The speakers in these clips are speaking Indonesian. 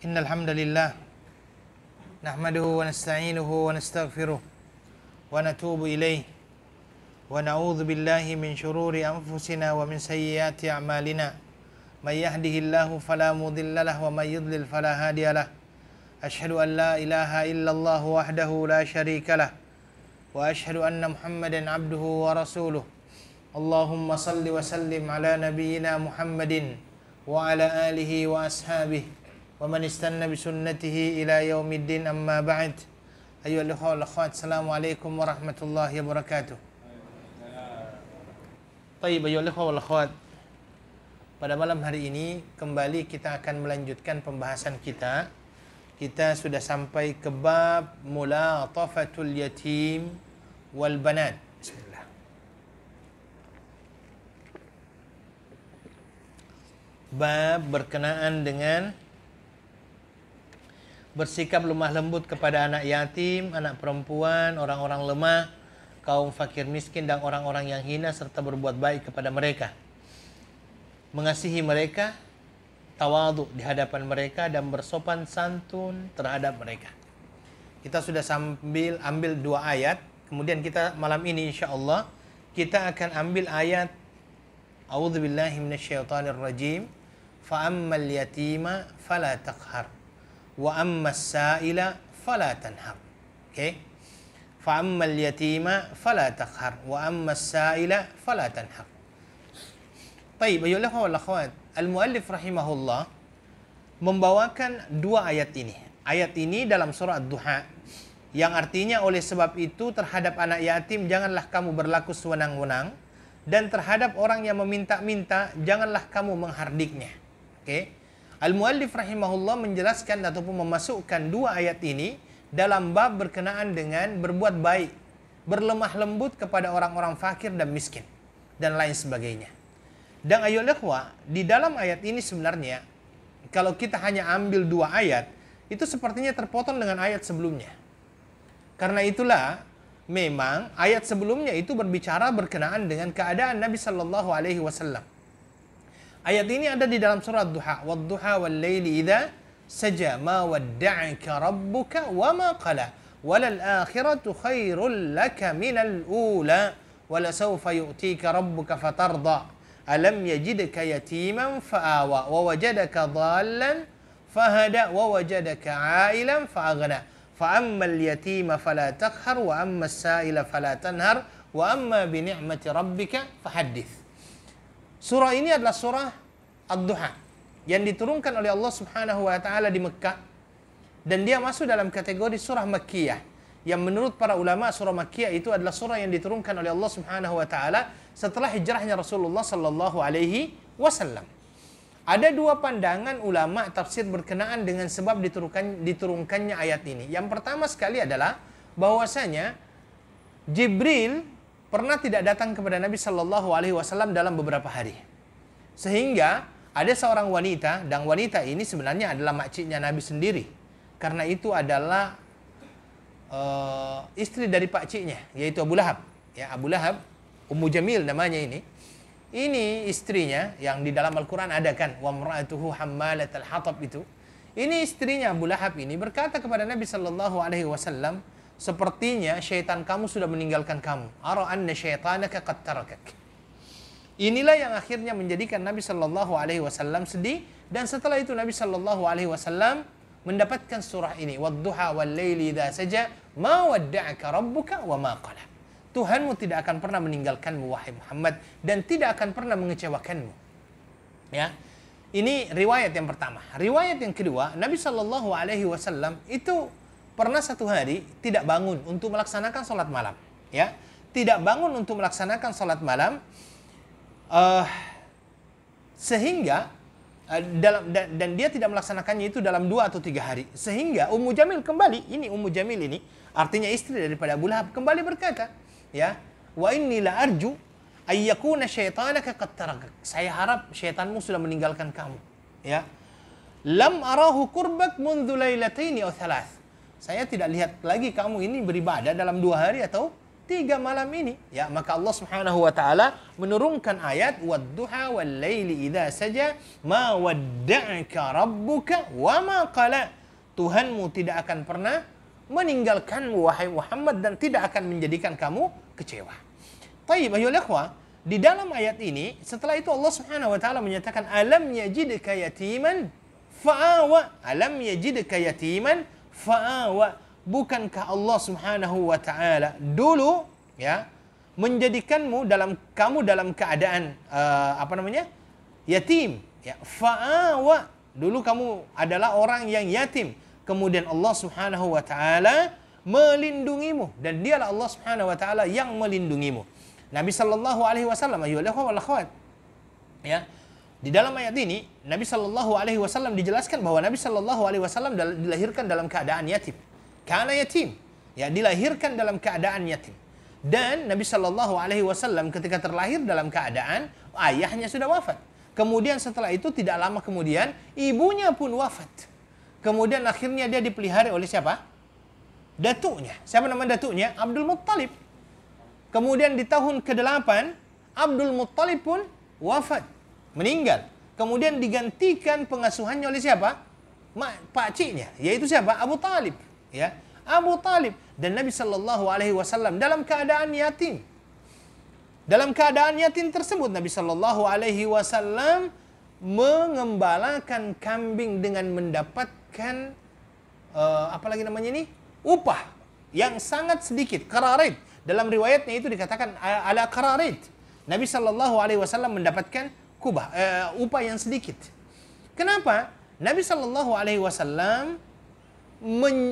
إن الحمد لله نحمده ونستعينه ونستغفره ونتوب إليه ونعوذ بالله من شرور أنفسنا ومن سيئات أعمالنا من يهده الله فلا مضل له ومن يضلل فلا هادي له أشهد أن لا إله إلا الله وحده لا شريك له وأشهد أن محمدا عبده ورسوله اللهم صل وسلم على نبينا محمد وعلى آله وأصحابه ومن استنى بسنته إلى يوم الدين أما بعد أيها الأخوة والأخوات السلام عليكم ورحمة الله وبركاته. Baik, أيها الأخوة والأخوات, pada malam hari ini kembali kita akan melanjutkan pembahasan kita. Kita sudah sampai ke bab mulatafatul yatim wal banat. Bismillah. Bab berkenaan dengan bersikap lemah lembut kepada anak yatim, anak perempuan, orang-orang lemah, kaum fakir miskin dan orang-orang yang hina, serta berbuat baik kepada mereka. Mengasihi mereka, tawadhu di hadapan mereka, dan bersopan santun terhadap mereka. Kita sudah ambil dua ayat. Kemudian kita malam ini insyaAllah kita akan ambil ayat A'udzubillahi minasyaitonirrajim. Fa'ammal yatima fala taqhar wa ammas sa'ila fala tanhar. Okey. Fa'ammal yatima fala taqhar wa ammas sa'ila fala tanhar. Baik, ayolah wal akhwat. Al-muallif rahimahullah membawakan dua ayat ini. Ayat ini dalam surah Ad-Duha yang artinya oleh sebab itu terhadap anak yatim janganlah kamu berlaku sewenang-wenang, dan terhadap orang yang meminta-minta janganlah kamu menghardiknya. Okey. Al-muallif rahimahullah menjelaskan ataupun memasukkan dua ayat ini dalam bab berkenaan dengan berbuat baik, berlemah lembut kepada orang-orang fakir dan miskin dan lain sebagainya. Dan ayolah ikhwah, di dalam ayat ini sebenarnya kalau kita hanya ambil dua ayat, itu sepertinya terpotong dengan ayat sebelumnya. Karena itulah memang ayat sebelumnya itu berbicara berkenaan dengan keadaan Nabi sallallahu alaihi wasallam. Ayat ini ada di dalam surah Ad-Duha. Wad-duha wal-laili idza saja ma wadda'aka rabbuka wa ma qala walal akhiratu khairul laka minal ula wala sawfa yu'tika rabbuka fatarda alam yajidka yatiman fa'awa wa wajadaka dhallan fahada wa wajadaka 'ailan fa'aghna fa ammal yatima fala taqhar wa ammas sa'ila fala tanhar wa amma bi ni'mati rabbika fahaddits. Surah ini adalah surah Ad-Duha yang diturunkan oleh Allah Subhanahu wa taala di Mekah, dan dia masuk dalam kategori surah Makkiyah yang menurut para ulama surah Makkiyah itu adalah surah yang diturunkan oleh Allah Subhanahu wa taala setelah hijrahnya Rasulullah sallallahu alaihi wasallam. Ada dua pandangan ulama tafsir berkenaan dengan sebab diturunkannya ayat ini. Yang pertama sekali adalah bahwasanya Jibril pernah tidak datang kepada Nabi sallallahu alaihi wasallam dalam beberapa hari. Sehingga ada seorang wanita, dan wanita ini sebenarnya adalah makciknya Nabi sendiri. Karena itu adalah istri dari pakciknya, yaitu Abu Lahab. Ya, Abu Lahab, Ummu Jamil namanya ini. Ini istrinya yang di dalam Al-Quran ada kan, wa mra'atuhu hammalatal hatab itu. Ini istrinya Abu Lahab ini berkata kepada Nabi sallallahu alaihi wasallam, sepertinya syaitan kamu sudah meninggalkan kamu. Ara anna syaitanaka qad tarakak. Inilah yang akhirnya menjadikan Nabi sallallahu alaihi wasallam sedih, dan setelah itu Nabi sallallahu alaihi wasallam mendapatkan surah ini, wad-duha wal-laili idza saja ma wadda'aka rabbuka wa ma qala. Tuhanmu tidak akan pernah meninggalkanmu wahai Muhammad, dan tidak akan pernah mengecewakanmu. Ya. Ini riwayat yang pertama. Riwayat yang kedua, Nabi sallallahu alaihi wasallam itu pernah satu hari tidak bangun untuk melaksanakan salat malam, ya. Tidak bangun untuk melaksanakan salat malam, sehingga dan dia tidak melaksanakannya itu dalam 2 atau 3 hari. Sehingga Ummu Jamil kembali, ini Ummu Jamil ini artinya istri daripada Abu Lahab, kembali berkata, ya, wa inni la arju ay yakuna syaitanaka qad tarakak. Saya harap syaitanmu sudah meninggalkan kamu, ya. Lam arahu qurbak mundu lailataini aw thalath. Saya tidak lihat lagi kamu ini beribadah dalam 2 hari atau 3 malam ini. Ya, maka Allah Subhanahu wa taala menurunkan ayat wadduha wal laili idza saja ma wadda'aka rabbuka wa ma qala. Tuhanmu tidak akan pernah meninggalkanmu wahai Muhammad dan tidak akan menjadikan kamu kecewa. Tayyib ayyuhal ikhwah, di dalam ayat ini setelah itu Allah Subhanahu wa taala menyatakan alam yajidka yatiman fa'awa. Alam yajidka yatiman fa'awa. Bukankah Allah Subhanahu wa taala dulu ya menjadikanmu dalam keadaan yatim ya, fa'awa. Dulu kamu adalah orang yang yatim. Kemudian Allah Subhanahu wa taala melindungimu dan dialah Allah Subhanahu wa taala yang melindungimu. Nabi sallallahu alaihi wasallam ya. Di dalam ayat ini Nabi sallallahu alaihi wasallam dijelaskan bahwa Nabi sallallahu alaihi wasallam dilahirkan dalam keadaan yatim. Kana yatim. Ya, dilahirkan dalam keadaan yatim. Dan Nabi sallallahu alaihi wasallam ketika terlahir dalam keadaan ayahnya sudah wafat. Kemudian setelah itu tidak lama kemudian ibunya pun wafat. Kemudian akhirnya dia dipelihara oleh siapa? Datuknya. Siapa nama datuknya? Abdul Muttalib. Kemudian di tahun ke-8 Abdul Muttalib pun wafat, meninggal. Kemudian digantikan pengasuhannya oleh siapa? Pakciknya, yaitu siapa? Abu Talib. Ya, Abu Talib. Dan Nabi sallallahu alaihi wasallam dalam keadaan yatim. Dalam keadaan yatim tersebut Nabi sallallahu alaihi wasallam mengembalakan kambing dengan mendapatkan upah yang sangat sedikit, qararid. Dalam riwayatnya itu dikatakan ala qararid. Nabi sallallahu alaihi wasallam mendapatkan upah yang sedikit. Kenapa? Nabi sallallahu alaihi wasallam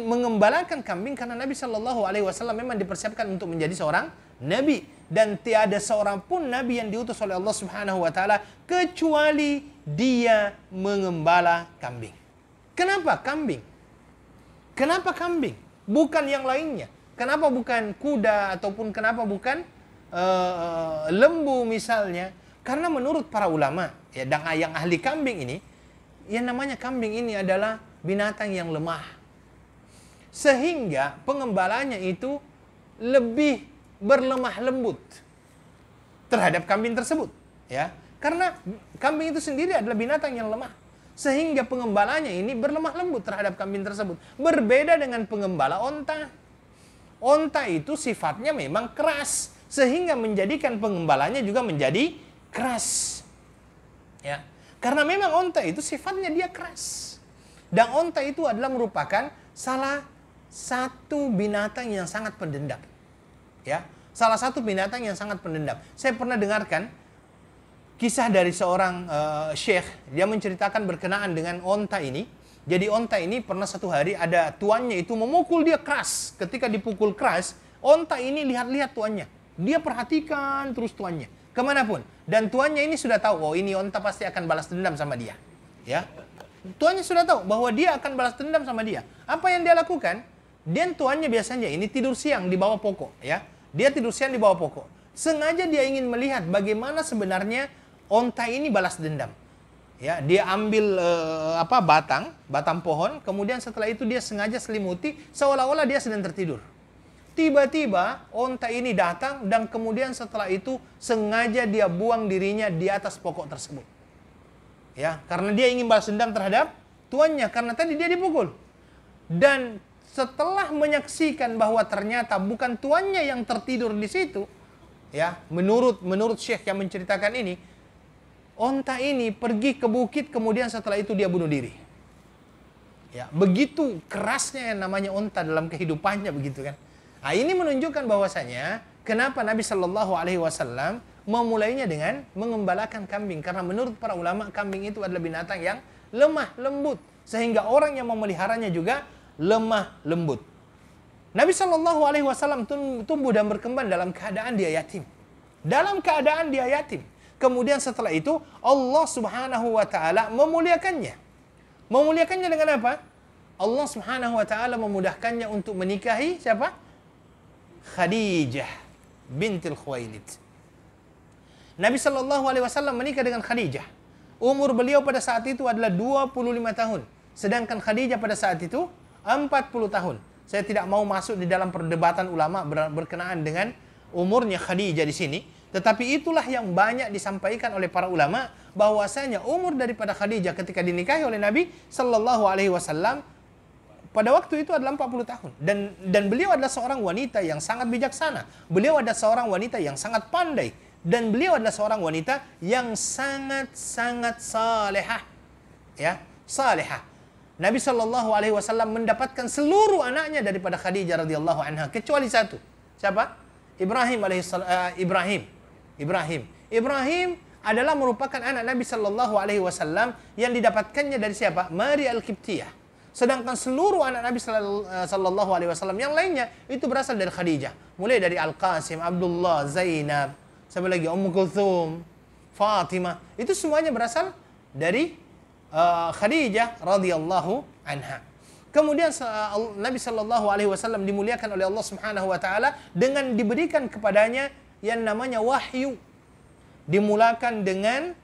mengembalakan kambing karena Nabi sallallahu alaihi wasallam memang dipersiapkan untuk menjadi seorang nabi dan tiada seorang pun nabi yang diutus oleh Allah Subhanahu wa taala kecuali dia mengembala kambing. Kenapa kambing? Kenapa kambing? Bukan yang lainnya. Kenapa bukan kuda ataupun kenapa bukan lembu misalnya? Karena menurut para ulama ya, dan yang ahli kambing ini, yang namanya kambing ini adalah binatang yang lemah. Sehingga pengembalanya itu lebih berlemah lembut terhadap kambing tersebut, ya. Karena kambing itu sendiri adalah binatang yang lemah. Sehingga pengembalanya ini berlemah lembut terhadap kambing tersebut. Berbeda dengan pengembala onta. Onta itu sifatnya memang keras, sehingga menjadikan pengembalanya juga menjadi keras. Ya. Karena memang onta itu sifatnya dia keras. Dan onta itu adalah merupakan salah satu binatang yang sangat pendendam. Ya, salah satu binatang yang sangat pendendam. Saya pernah dengarkan kisah dari seorang syekh. Dia menceritakan berkenaan dengan onta ini. Jadi onta ini pernah satu hari ada tuannya itu memukul dia keras. Ketika dipukul keras, onta ini lihat-lihat tuannya. Dia perhatikan terus tuannya kemanapun. Dan tuannya ini sudah tahu, oh ini onta pasti akan balas dendam sama dia. Ya, tuannya sudah tahu bahwa dia akan balas dendam sama dia. Apa yang dia lakukan? Dan tuannya biasanya ini tidur siang di bawah pokok. Ya, dia tidur siang di bawah pokok. Sengaja dia ingin melihat bagaimana sebenarnya onta ini balas dendam. Ya, dia ambil batang pohon, kemudian setelah itu dia sengaja selimuti seolah-olah dia sedang tertidur. Tiba-tiba onta ini datang dan kemudian setelah itu sengaja dia buang dirinya di atas pokok tersebut. Ya, karena dia ingin balas dendam terhadap tuannya karena tadi dia dipukul. Dan setelah menyaksikan bahwa ternyata bukan tuannya yang tertidur di situ, ya, menurut syekh yang menceritakan ini, onta ini pergi ke bukit kemudian setelah itu dia bunuh diri. Ya, begitu kerasnya yang namanya onta dalam kehidupannya begitu kan. Nah, ini menunjukkan bahwasanya kenapa Nabi Shallallahu alaihi wasallam memulainya dengan mengembalakan kambing karena menurut para ulama kambing itu adalah binatang yang lemah lembut sehingga orang yang memeliharanya juga lemah lembut. Nabi Shallallahu alaihi wasallam tumbuh dan berkembang dalam keadaan dia yatim. Dalam keadaan dia yatim. Kemudian setelah itu Allah Subhanahu wa taala memuliakannya. Memuliakannya dengan apa? Allah Subhanahu wa taala memudahkannya untuk menikahi siapa? Khadijah bintil Khuwailid. Nabi Shallallahu alaihi wasallam menikah dengan Khadijah. Umur beliau pada saat itu adalah 25 tahun. Sedangkan Khadijah pada saat itu 40 tahun. Saya tidak mau masuk di dalam perdebatan ulama berkenaan dengan umurnya Khadijah di sini, tetapi itulah yang banyak disampaikan oleh para ulama bahwasanya umur daripada Khadijah ketika dinikahi oleh Nabi sallallahu alaihi wasallam pada waktu itu adalah 40 tahun. Dan beliau adalah seorang wanita yang sangat bijaksana. Beliau adalah seorang wanita yang sangat pandai. Dan beliau adalah seorang wanita yang sangat-sangat salehah. Ya, salehah. Nabi SAW mendapatkan seluruh anaknya daripada Khadijah radhiyallahu anha kecuali satu. Siapa? Ibrahim adalah merupakan anak Nabi SAW yang didapatkannya dari siapa? Maria Al-Qibtiyah. Sedangkan seluruh anak Nabi sallallahu alaihi wasallam yang lainnya itu berasal dari Khadijah. Mulai dari Al-Qasim, Abdullah, Zainab, siapa lagi? Ummu Kulthum, Fatimah. Itu semuanya berasal dari Khadijah radhiyallahu anha. Kemudian Nabi sallallahu alaihi wasallam dimuliakan oleh Allah Subhanahu wa taala dengan diberikan kepadanya yang namanya wahyu. Dimulakan dengan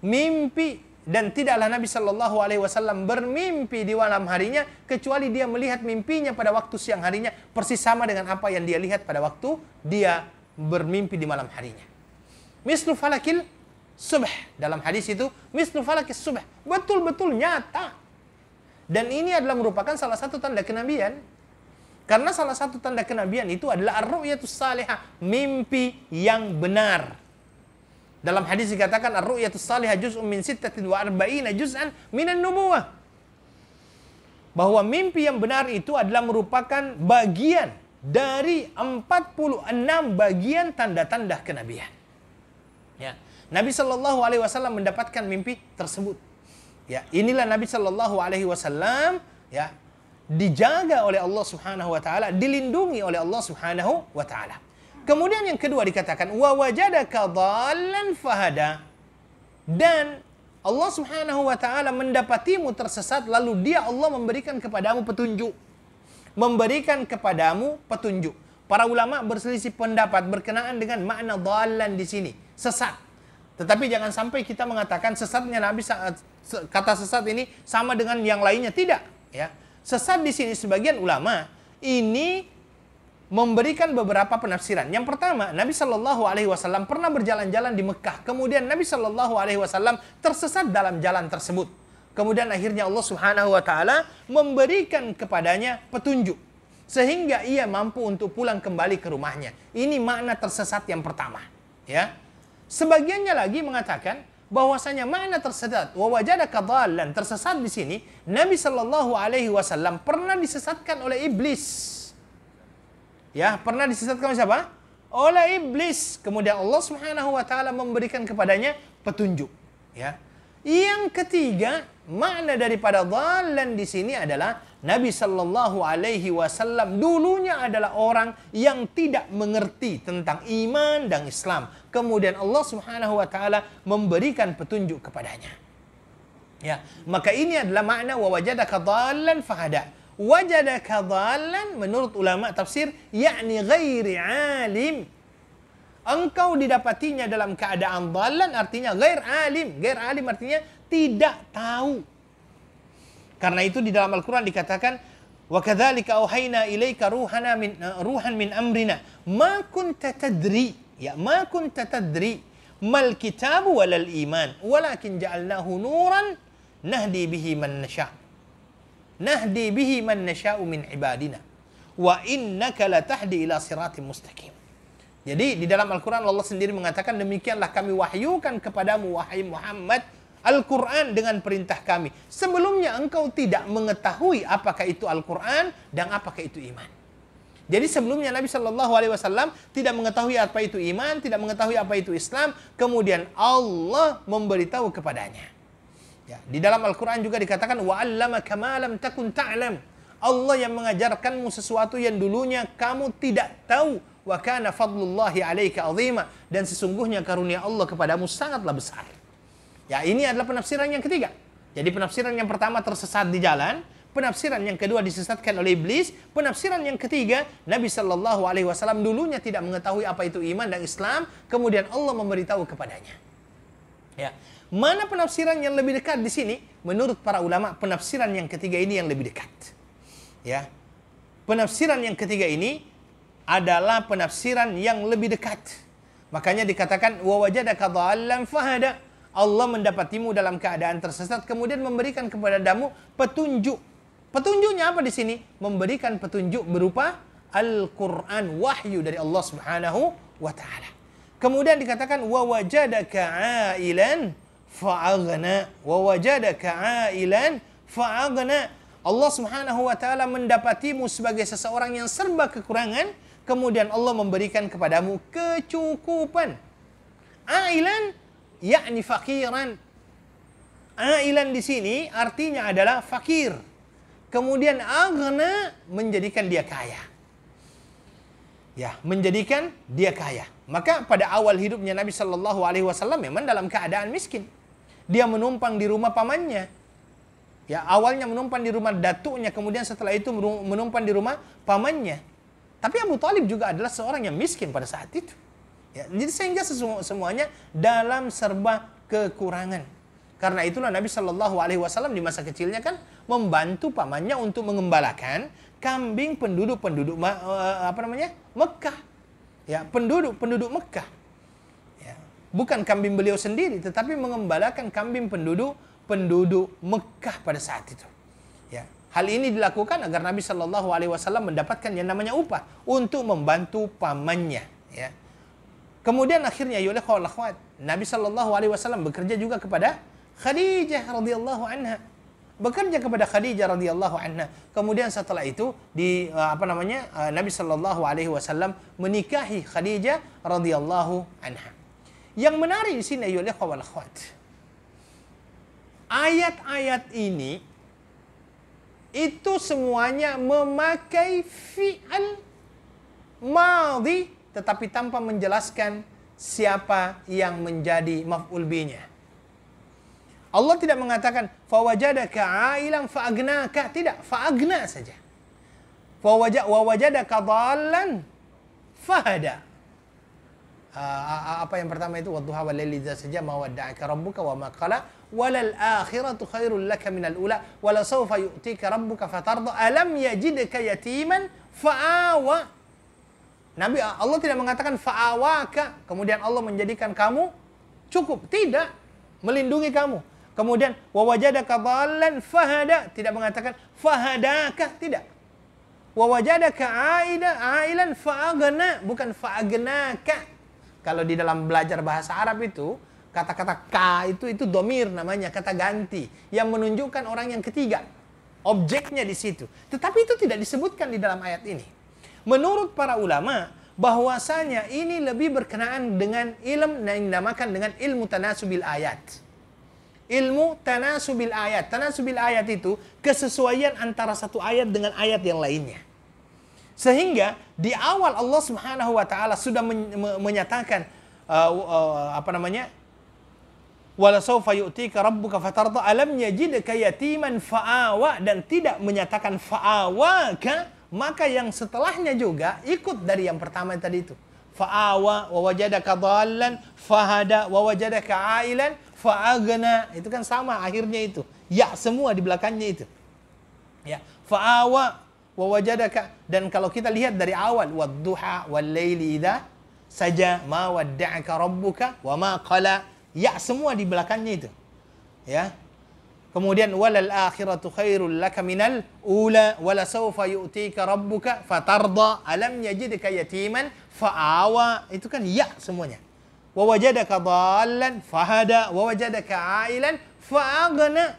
mimpi. Dan tidaklah Nabi Shallallahu Alaihi Wasallam bermimpi di malam harinya kecuali dia melihat mimpinya pada waktu siang harinya persis sama dengan apa yang dia lihat pada waktu dia bermimpi di malam harinya. Mislu falakil subh, dalam hadis itu mislu falakil subh, betul-betul nyata. Dan ini adalah merupakan salah satu tanda kenabian. Karena salah satu tanda kenabian itu adalah ar-ru'yatus salihah, mimpi yang benar. Dalam hadis dikatakan ar-ru'yatus salihah juz'un min 46 juz'an minan nubuwah. Bahwa mimpi yang benar itu adalah merupakan bagian dari 46 bagian tanda-tanda kenabian. Ya. Nabi sallallahu alaihi wasallam mendapatkan mimpi tersebut. Ya, inilah Nabi sallallahu alaihi wasallam ya dijaga oleh Allah Subhanahu wa taala, dilindungi oleh Allah Subhanahu wa taala. Kemudian yang kedua dikatakan wa wajadaka dhallan fahada, dan Allah Subhanahu wa taala mendapatimu tersesat lalu dia Allah memberikan kepadamu petunjuk. Memberikan kepadamu petunjuk. Para ulama berselisih pendapat berkenaan dengan makna dhallan di sini, sesat. Tetapi jangan sampai kita mengatakan sesatnya Nabi, kata sesat ini sama dengan yang lainnya, tidak, ya. Sesat di sini sebagian ulama ini memberikan beberapa penafsiran. Yang pertama, Nabi Shallallahu Alaihi Wasallam pernah berjalan-jalan di Mekah. Kemudian Nabi Shallallahu Alaihi Wasallam tersesat dalam jalan tersebut. Kemudian akhirnya Allah Subhanahu Wa Taala memberikan kepadanya petunjuk sehingga ia mampu untuk pulang kembali ke rumahnya. Ini makna tersesat yang pertama. Ya, sebagiannya lagi mengatakan bahwasanya makna tersesat wa wajadaka dhallan, tersesat di sini Nabi Shallallahu Alaihi Wasallam pernah disesatkan oleh iblis. Ya, pernah disesatkan oleh siapa? Oleh iblis. Kemudian Allah Subhanahu wa taala memberikan kepadanya petunjuk, ya. Yang ketiga, makna daripada dhallan di sini adalah Nabi sallallahu alaihi wasallam dulunya adalah orang yang tidak mengerti tentang iman dan Islam. Kemudian Allah Subhanahu wa taala memberikan petunjuk kepadanya. Ya, maka ini adalah makna wa wajadaka dhallan fahada. Wajadaka dhallan menurut ulama tafsir yakni ghairi alim. Engkau didapatinya dalam keadaan dhallan artinya ghair alim. Ghair alim artinya tidak tahu. Karena itu di dalam Al-Qur'an dikatakan wa kadzalika auhayna ilaika ruhan min amrina ma kunta tadri, ya, ma kunta tadri mal kitabu walal iman walakin ja'alnahu nuran nahdi bihi man nasha'. Nahdi bihi man nasha'u min ibadina wa innaka latahdi ila siratim mustaqim. Jadi di dalam Al-Qur'an Allah sendiri mengatakan demikianlah kami wahyukan kepadamu wahai Muhammad Al-Qur'an dengan perintah kami. Sebelumnya engkau tidak mengetahui apakah itu Al-Qur'an dan apakah itu iman. Jadi sebelumnya Nabi Shallallahu Alaihi Wasallam tidak mengetahui apa itu iman, tidak mengetahui apa itu Islam. Kemudian Allah memberitahu kepadanya. Ya, di dalam Al-Quran juga dikatakan wa'allamaka ma lam takun ta'lam. Allah yang mengajarkanmu sesuatu yang dulunya kamu tidak tahu. Wa kana fadlullahi 'alaika 'azima, dan sesungguhnya karunia Allah kepadamu sangatlah besar. Ya, ini adalah penafsiran yang ketiga. Jadi penafsiran yang pertama tersesat di jalan, penafsiran yang kedua disesatkan oleh iblis, penafsiran yang ketiga Nabi sallallahu alaihi wasallam dulunya tidak mengetahui apa itu iman dan Islam, kemudian Allah memberitahu kepadanya. Ya. Mana penafsiran yang lebih dekat di sini? Menurut para ulama, penafsiran yang ketiga ini yang lebih dekat. Ya. Penafsiran yang ketiga ini adalah penafsiran yang lebih dekat. Makanya dikatakan wa wajadaka dhallan fahada. Allah mendapatimu dalam keadaan tersesat kemudian memberikan kepadamu petunjuk. Petunjuknya apa di sini? Memberikan petunjuk berupa Al-Qur'an, wahyu dari Allah Subhanahu wa taala. Kemudian dikatakan wa wajadaka ailan fa'aghna. Wa wajadaka ailan fa'aghna. Allah Subhanahu wa taala mendapatimu sebagai seseorang yang serba kekurangan, kemudian Allah memberikan kepadamu kecukupan. Ailan yakni fakiran. Ailan di sini artinya adalah fakir. Kemudian aghna menjadikan dia kaya. Ya, menjadikan dia kaya. Maka pada awal hidupnya Nabi Shallallahu Alaihi Wasallam memang dalam keadaan miskin. Dia menumpang di rumah pamannya. Ya, awalnya menumpang di rumah datuknya, kemudian setelah itu menumpang di rumah pamannya. Tapi Abu Talib juga adalah seorang yang miskin pada saat itu. Ya, jadi sehingga semuanya dalam serba kekurangan. Karena itulah Nabi Shallallahu Alaihi Wasallam di masa kecilnya kan membantu pamannya untuk mengembalakan kambing penduduk Mekah. Ya, penduduk Mekah. Ya, bukan kambing beliau sendiri, tetapi mengembalakan kambing penduduk Mekah pada saat itu. Ya, hal ini dilakukan agar Nabi Shallallahu Alaihi Wasallam mendapatkan yang namanya upah untuk membantu pamannya. Ya. Kemudian akhirnya Nabi Shallallahu Alaihi Wasallam bekerja juga kepada Khadijah radhiyallahu anha. Bekerja kepada Khadijah radhiyallahu anha. Kemudian setelah itu Nabi Shallallahu Alaihi Wasallam menikahi Khadijah radhiyallahu anha. Yang menarik di sini ayat-ayat ini itu semuanya memakai fi'al madhi tetapi tanpa menjelaskan siapa yang menjadi maf'ul bihi-nya. Allah tidak mengatakan fawajadaka ailan fa'agnaka, tidak, fa'agna saja. Wawajadaka dhallan fahada. Apa yang pertama itu wadduha wal laili idza saja ma wadda'aka rabbuka wa ma qala walal akhiratu khairul laka minal ula wala sawfa yu'tika rabbuka fatarda alam yajidka yatiman fa'awa. Nabi Allah tidak mengatakan fa'awaka, kemudian Allah menjadikan kamu cukup, tidak, melindungi kamu. Kemudian wawajadaka dhallan fahada, tidak mengatakan fahadaka, tidak. Wawajadaka ailan fa'aghna, bukan fa'aghnaka. Kalau di dalam belajar bahasa Arab itu kata-kata ka itu domir namanya, kata ganti yang menunjukkan orang yang ketiga. Objeknya di situ. Tetapi itu tidak disebutkan di dalam ayat ini. Menurut para ulama bahwasanya ini lebih berkenaan dengan ilmu yang dinamakan dengan ilmu tanasubil ayat. Ilmu tanasubil ayat. Tanasubil ayat itu kesesuaian antara satu ayat dengan ayat yang lainnya. Sehingga di awal Allah Subhanahu wa taala sudah menyatakan wala sawfa yu'tika rabbuka fatarda alam yajidka yatiman fa'awa, dan tidak menyatakan fa'awaka, maka yang setelahnya juga ikut dari yang pertama tadi itu. Fa'awa wa wajadaka dhallan fahada wa wajadaka ailan fa'aghna, itu kan sama akhirnya itu. Ya semua di belakangnya itu. Ya, fa'awa wa wajadaka, dan kalau kita lihat dari awal wadduha wal laili idza saja ma wadda'aka rabbuka wa ma qala, ya semua di belakangnya itu. Ya. Kemudian walal akhiratu khairul laka minal ula wala sawfa yu'tika rabbuka fatarda alam yajidka yatiman fa'awa, itu kan ya semuanya. Wa wajadaka dhallan fahada wa wajadaka ailan fa'aghna.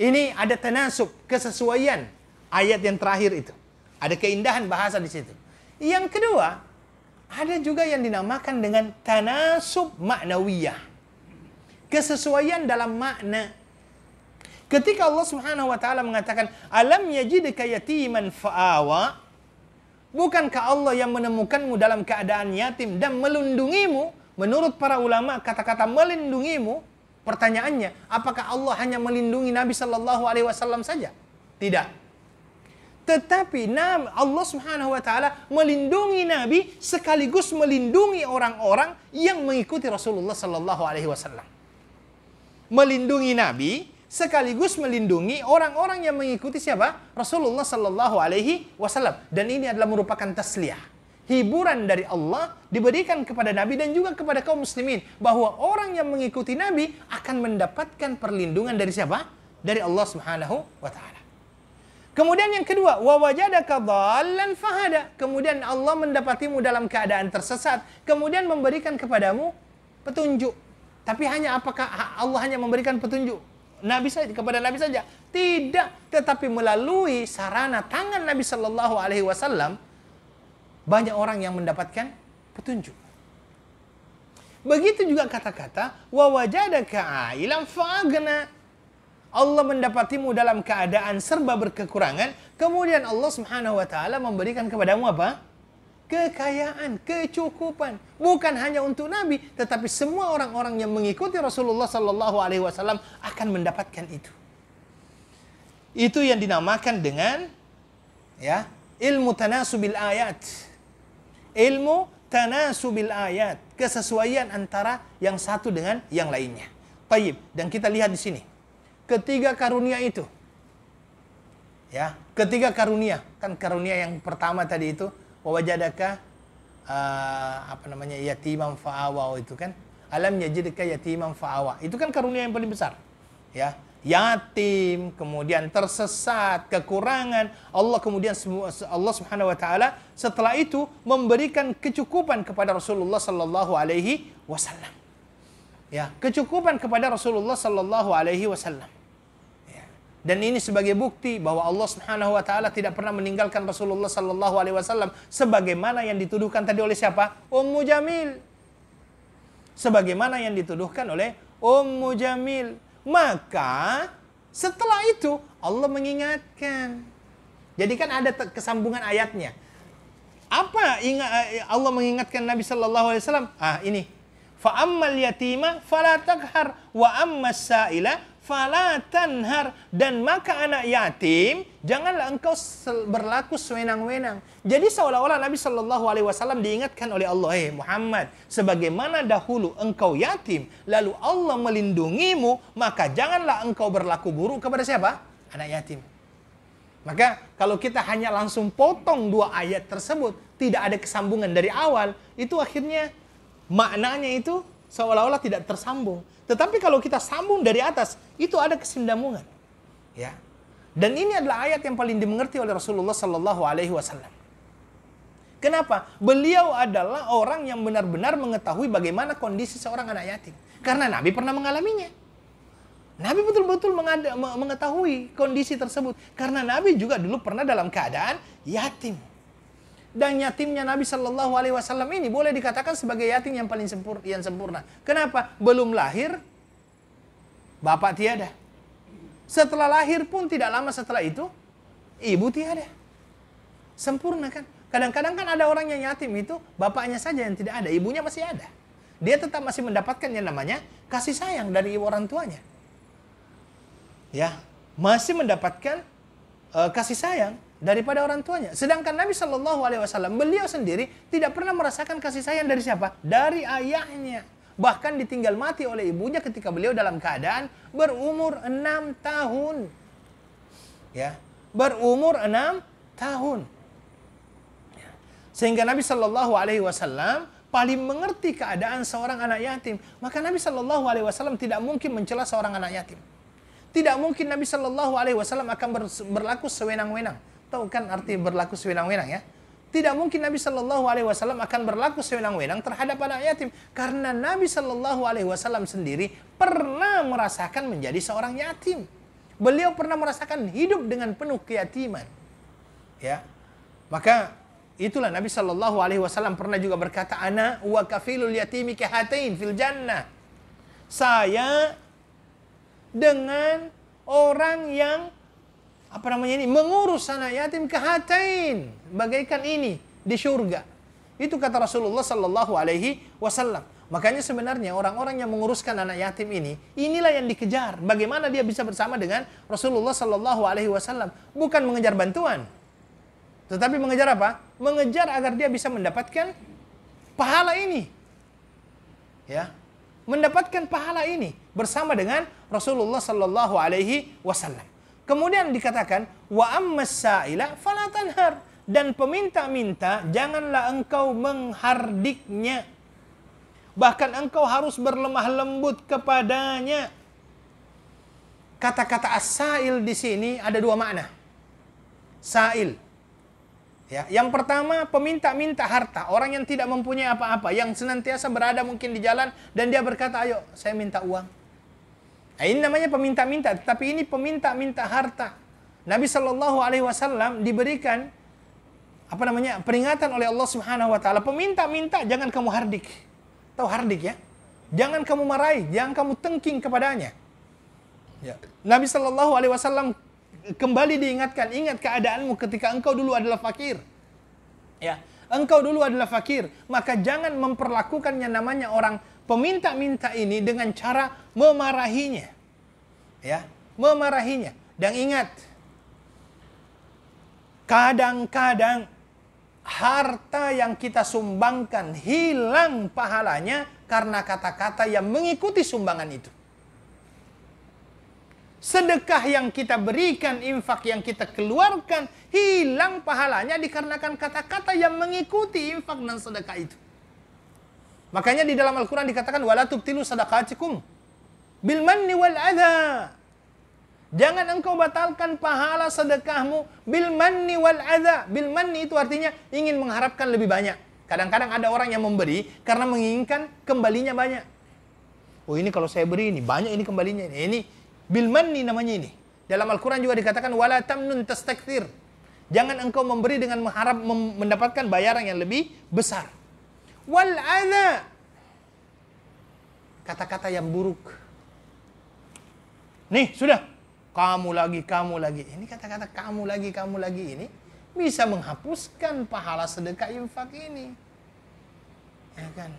Ini ada tanasub, kesesuaian ayat yang terakhir itu. Ada keindahan bahasa di situ. Yang kedua, ada juga yang dinamakan dengan tanasub ma'nawiyah. Kesesuaian dalam makna. Ketika Allah Subhanahu wa taala mengatakan alam yajidka yatiman fa'awa, bukankah Allah yang menemukanmu dalam keadaan yatim dan melindungimu? Menurut para ulama, kata-kata melindungimu, pertanyaannya, apakah Allah hanya melindungi Nabi sallallahu alaihi wasallam saja? Tidak. Tetapi Allah Subhanahu wa taala melindungi Nabi sekaligus melindungi orang-orang yang mengikuti Rasulullah sallallahu alaihi wasallam. Melindungi Nabi sekaligus melindungi orang-orang yang mengikuti siapa? Rasulullah sallallahu alaihi wasallam. Dan ini adalah merupakan tasliyah. hiburan dari Allah diberikan kepada Nabi dan juga kepada kaum muslimin, bahwa orang yang mengikuti Nabi akan mendapatkan perlindungan dari siapa? Dari Allah Subhanahu wa taala. Kemudian yang kedua, wa wajadaka dhallan fahada. Kemudian Allah mendapatimu dalam keadaan tersesat, kemudian memberikan kepadamu petunjuk. Tapi apakah Allah hanya memberikan petunjuk Nabi saja, kepada Nabi saja? Tidak, tetapi melalui sarana tangan Nabi sallallahu alaihi wasallam banyak orang yang mendapatkan petunjuk. Begitu juga kata-kata wa wajadaka ailan fa'agna. Allah mendapatimu dalam keadaan serba berkekurangan, kemudian Allah Subhanahu wa taala memberikan kepadamu apa? Kekayaan, kecukupan. Bukan hanya untuk Nabi, tetapi semua orang-orang yang mengikuti Rasulullah sallallahu alaihi wasallam akan mendapatkan itu. Itu yang dinamakan dengan ilmu tanasubil ayat. Ilmu tanasubil ayat, kesesuaian antara yang satu dengan yang lainnya. Baik, dan kita lihat di sini. Ketiga karunia itu. Ketiga karunia. Kan karunia yang pertama tadi itu, wajadaka yatiman fa'awa, itu kan. Alam yajidka yatiman fa'awa. Itu kan karunia yang paling besar. Yatim, kemudian tersesat, kekurangan. Allah Subhanahu wa taala setelah itu memberikan kecukupan kepada Rasulullah sallallahu alaihi wasallam. Kecukupan kepada Rasulullah sallallahu alaihi wasallam. Dan ini sebagai bukti bahwa Allah Subhanahu wa taala tidak pernah meninggalkan Rasulullah sallallahu alaihi wasallam, sebagaimana yang dituduhkan tadi oleh siapa? Ummu Jamil. Sebagaimana yang dituduhkan oleh Ummu Jamil. Maka setelah itu Allah mengingatkan. Jadi kan ada kesambungan ayatnya. Apa Allah mengingatkan Nabi sallallahu alaihi wasallam? Ini. Fa ammal yatima fala taghar wa ammas sa'ila fala tanhar. Dan maka anak yatim janganlah engkau berlaku sewenang-wenang. Jadi seolah-olah Nabi sallallahu alaihi wasallam diingatkan oleh Allah, Muhammad, sebagaimana dahulu engkau yatim lalu Allah melindungimu, maka janganlah engkau berlaku buruk kepada siapa? Anak yatim. Maka kalau kita hanya langsung potong dua ayat tersebut, tidak ada kesambungan dari awal, itu akhirnya maknanya itu seolah-olah tidak tersambung. Tetapi kalau kita sambung dari atas, itu ada kesinambungan. Dan ini adalah ayat yang paling dimengerti oleh Rasulullah sallallahu alaihi wasallam. Kenapa? Beliau adalah orang yang benar-benar mengetahui bagaimana kondisi seorang anak yatim. Karena Nabi pernah mengalaminya. Nabi betul-betul mengetahui kondisi tersebut. Karena Nabi juga dulu pernah dalam keadaan yatim. Dan yatimnya Nabi sallallahu alaihi wasallam ini boleh dikatakan sebagai yatim yang paling sempurna. Kenapa? Belum lahir, bapak tiada. Setelah lahir pun tidak lama setelah itu, ibu tiada. Sempurna kan? Kadang-kadang kan ada orang yang yatim itu, bapaknya saja yang tidak ada, ibunya masih ada. Dia tetap masih mendapatkan yang namanya kasih sayang dari orang tuanya. Masih mendapatkan kasih sayang daripada orang tuanya. Sedangkan Nabi sallallahu alaihi wasallam, beliau sendiri tidak pernah merasakan kasih sayang dari siapa? Dari ayahnya. Bahkan ditinggal mati oleh ibunya ketika beliau dalam keadaan berumur 6 tahun. Berumur 6 tahun. Sehingga Nabi sallallahu alaihi wasallam paling mengerti keadaan seorang anak yatim. Maka Nabi sallallahu alaihi wasallam tidak mungkin mencela seorang anak yatim. Tidak mungkin Nabi sallallahu alaihi wasallam akan berlaku sewenang-wenang. Tahu kan arti berlaku sewenang-wenang ya? Tidak mungkin Nabi sallallahu alaihi wasallam akan berlaku sewenang-wenang terhadap anak yatim, karena Nabi sallallahu alaihi wasallam sendiri pernah merasakan menjadi seorang yatim. Beliau pernah merasakan hidup dengan penuh keyatiman. Maka itulah Nabi sallallahu alaihi wasallam pernah juga berkata, ana wa kafilul yatimi kahatain fil jannah. Saya dengan orang yang mengurus anak yatim kahatain, bagaikan ini di surga. Itu kata Rasulullah sallallahu alaihi wasallam. Makanya sebenarnya orang-orang yang menguruskan anak yatim ini, inilah yang dikejar. Bagaimana dia bisa bersama dengan Rasulullah sallallahu alaihi wasallam, bukan mengejar bantuan. Tetapi mengejar apa? Mengejar agar dia bisa mendapatkan pahala ini. Mendapatkan pahala ini bersama dengan Rasulullah sallallahu alaihi wasallam. Kemudian dikatakan wa ammas sa'ila fala tanhar, Dan peminta-minta, janganlah engkau menghardiknya. Bahkan engkau harus berlemah lembut kepadanya. Kata-kata as-sa'il di sini ada dua makna. Sa'il. Ya, yang pertama peminta-minta harta, orang yang tidak mempunyai apa-apa, yang senantiasa berada mungkin di jalan dan dia berkata, "Ayo, saya minta uang." Nah, ini namanya peminta-minta, tetapi ini peminta-minta harta. Nabi Shallallahu alaihi wasallam diberikan peringatan oleh Allah Subhanahu wa taala, peminta-minta jangan kamu hardik. Tahu hardik ya? Jangan kamu marahi, jangan kamu tengking kepadanya. Ya. Nabi Shallallahu alaihi wasallam kembali diingatkan, ingat keadaanmu ketika engkau dulu adalah fakir. Ya, engkau dulu adalah fakir, maka jangan memperlakukannya namanya orang peminta-minta ini dengan cara memarahinya. Ya, memarahinya. Dan ingat, kadang-kadang harta yang kita sumbangkan hilang pahalanya karena kata-kata yang mengikuti sumbangan itu. Sedekah yang kita berikan, infak yang kita keluarkan, hilang pahalanya dikarenakan kata-kata yang mengikuti infak dan sedekah itu. Makanya di dalam Al-Quran dikatakan, وَلَا تُبْتِلُوا صَدَقَاتِكُمْ بِالْمَنِّ وَالْأَذَى. Jangan engkau batalkan pahala sedekahmu bil-manni wal-adha. Bil-manni itu artinya ingin mengharapkan lebih banyak. Kadang-kadang ada orang yang memberi karena menginginkan kembalinya banyak. Oh, ini kalau saya beri ini banyak, ini kembalinya ini bil-manni namanya ini. Dalam Al-Quran juga dikatakan wala tamnun tastakthir. Jangan engkau memberi dengan mengharap mendapatkan bayaran yang lebih besar. Wal-adha, kata-kata yang buruk. Nih, sudah. Kamu lagi. Ini kata-kata kamu lagi ini bisa menghapuskan pahala sedekah infak ini. Ya kan?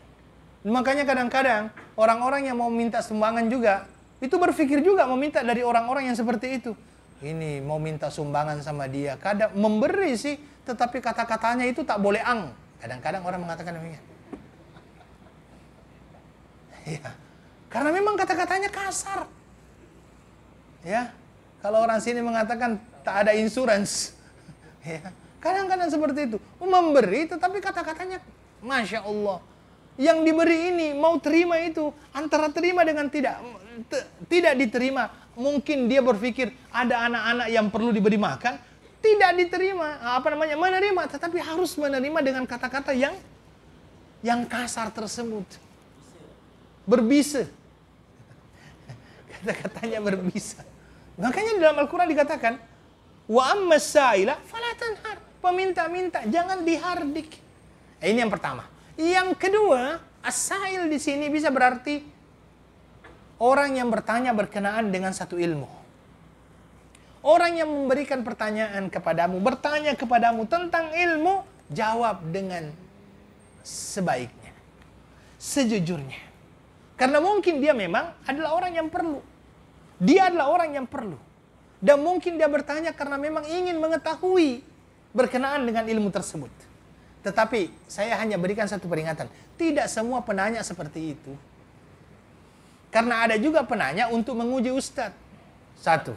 Makanya kadang-kadang orang-orang yang mau minta sumbangan juga itu berpikir juga meminta dari orang-orang yang seperti itu. Ini mau minta sumbangan sama dia. Kadang memberi sih, tetapi kata-katanya itu tak boleh ang. Kadang-kadang orang mengatakan demikian. Ya. Karena memang kata-katanya kasar. Ya. Kalau orang sini mengatakan tak ada insurans. Ya. Kadang-kadang seperti itu. Memberi tetapi kata-katanya Masya Allah. Yang diberi ini mau terima itu antara terima dengan tidak diterima. Mungkin dia berpikir ada anak-anak yang perlu diberi makan, tidak diterima. Menerima, tetapi harus menerima dengan kata-kata yang kasar tersebut. Berbisa. Kata-katanya berbisa. Makanya dalam Al-Quran dikatakan wa ammas sa'ila fala tanhar. Peminta-minta jangan dihardik. Ini yang pertama. Yang kedua, as-sa'il di sini bisa berarti orang yang bertanya berkenaan dengan satu ilmu. Orang yang memberikan pertanyaan kepadamu, bertanya kepadamu tentang ilmu, jawab dengan sebaiknya, sejujurnya. Karena mungkin dia memang adalah orang yang perlu. Dia adalah orang yang perlu. Dan mungkin dia bertanya karena memang ingin mengetahui berkenaan dengan ilmu tersebut. Tetapi saya hanya berikan satu peringatan. Tidak semua penanya seperti itu. Karena ada juga penanya untuk menguji ustadz. Satu.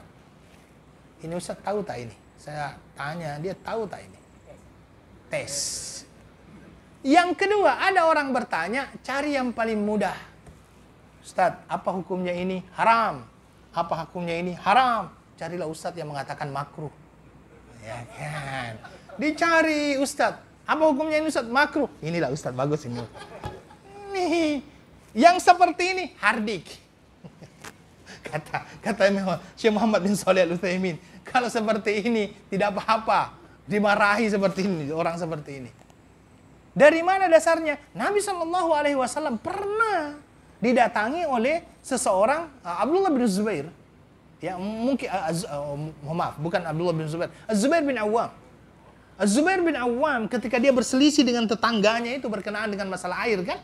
Ini ustadz tahu tak ini? Saya tanya, dia tahu tak ini? Tes. Yang kedua, ada orang bertanya, cari yang paling mudah. Ustadz, apa hukumnya ini? Haram. Apa hukumnya ini? Haram. Carilah ustadz yang mengatakan makruh. Ya kan? Dicari ustadz. Apa hukumnya ini ustadz? Makruh. Inilah ustadz bagus ini. Nih, yang seperti ini hardik. Kata Syekh Muhammad bin Shalih Al-Utsaimin, kalau seperti ini tidak apa-apa dimarahi seperti ini, orang seperti ini. Dari mana dasarnya? Nabi Shallallahu alaihi wasallam pernah didatangi oleh seseorang, Abdullah bin Zubair. Ya, mungkin maaf, bukan Abdullah bin Zubair, Az-Zubair bin Awam. Az-Zubair bin Awam ketika dia berselisih dengan tetangganya itu berkenaan dengan masalah air kan?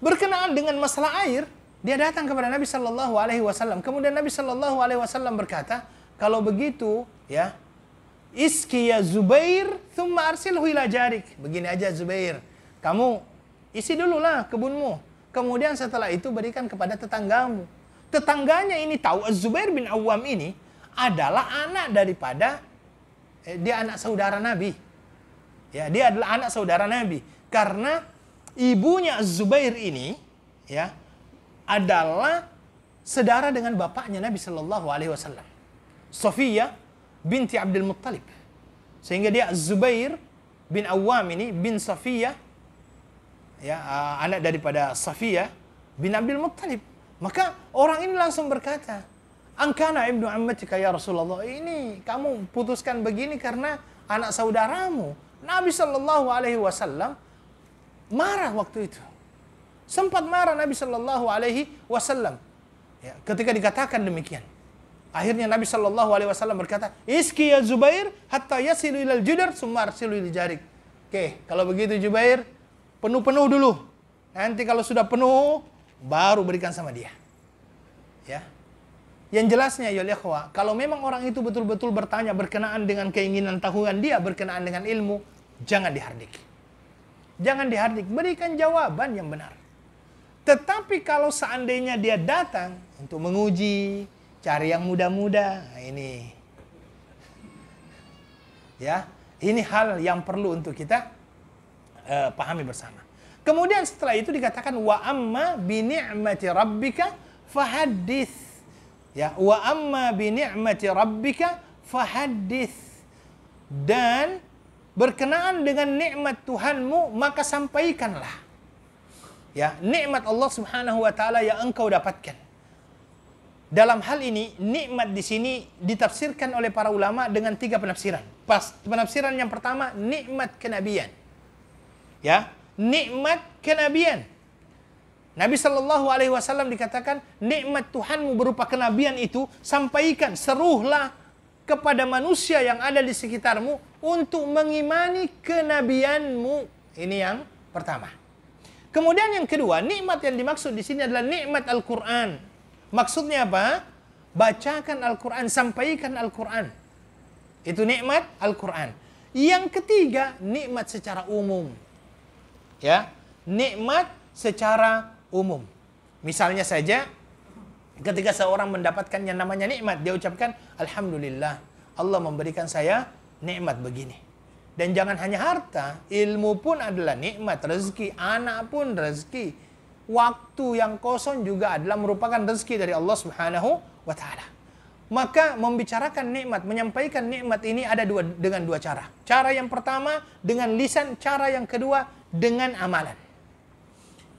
Berkenaan dengan masalah air, dia datang kepada Nabi Shallallahu alaihi wasallam. Kemudian Nabi Shallallahu alaihi wasallam berkata, "Kalau begitu, ya, iski ya Zubair, thumma arsilhu ila jarik." Begini aja Zubair, kamu isi dululah kebunmu. Kemudian setelah itu berikan kepada tetanggamu. Tetangganya ini tahu Az-Zubair bin Awam ini adalah anak daripada dia anak saudara Nabi. Ya, dia adalah anak saudara Nabi. Karena ibunya Az-Zubair ini ya adalah saudara dengan bapaknya Nabi Shallallahu Alaihi Wasallam, Safiyah binti Abdul Muttalib. Sehingga dia Az-Zubair bin Awam ini bin Safiyah, ya, anak daripada Safiyah bin Abdul Muttalib. Maka orang ini langsung berkata, "Angkana ibnu ammatika ya Rasulullah." Ini kamu putuskan begini karena anak saudaramu. Nabi Shallallahu Alaihi Wasallam marah waktu itu. Sempat marah Nabi Shallallahu Alaihi Wasallam. Ya, ketika dikatakan demikian. Akhirnya Nabi Shallallahu Alaihi Wasallam berkata, "Iski ya Zubair hatta yasilu ilal judar summa arsilu ilal jarik." Oke, kalau begitu Zubair, penuh-penuh dulu. Nanti kalau sudah penuh, baru berikan sama dia. Ya. Yang jelasnya ya ikhwah, kalau memang orang itu betul-betul bertanya berkenaan dengan keinginan tahuan dia, berkenaan dengan ilmu, jangan dihardik. Jangan dihardik, berikan jawaban yang benar. Tetapi kalau seandainya dia datang untuk menguji, cari yang muda-muda, nah ini. Ya, ini hal yang perlu untuk kita pahami bersama. Kemudian setelah itu dikatakan wa amma bi ni'mati rabbika fahaddits. Ya, wa amma bi ni'mati rabbika fahaddits. Dan berkenaan dengan nikmat Tuhanmu maka sampaikanlah. Ya, nikmat Allah Subhanahu wa taala yang engkau dapatkan. Dalam hal ini nikmat di sini ditafsirkan oleh para ulama dengan 3 penafsiran. Penafsiran yang pertama nikmat kenabian. Ya, nikmat kenabian. Nabi Shallallahu Alaihi Wasallam dikatakan nikmat Tuhanmu berupa kenabian itu sampaikan, seruhlah kepada manusia yang ada di sekitarmu untuk mengimani kenabianmu. Ini yang pertama. Kemudian yang kedua, nikmat yang dimaksud di sini adalah nikmat Al-Quran. Maksudnya apa? Bacakan Al-Quran, sampaikan Al-Quran. Itu nikmat Al-Quran. Yang ketiga, nikmat secara umum. Ya, nikmat secara umum. Misalnya saja, ketika seorang mendapatkan yang namanya nikmat, dia ucapkan, Alhamdulillah, Allah memberikan saya nikmat begini. Dan jangan hanya harta, ilmu pun adalah nikmat, rezeki, anak pun rezeki. Waktu yang kosong juga adalah merupakan rezeki dari Allah Subhanahu wa taala. Maka membicarakan nikmat, menyampaikan nikmat ini ada dengan dua cara. Cara yang pertama dengan lisan, cara yang kedua dengan amalan.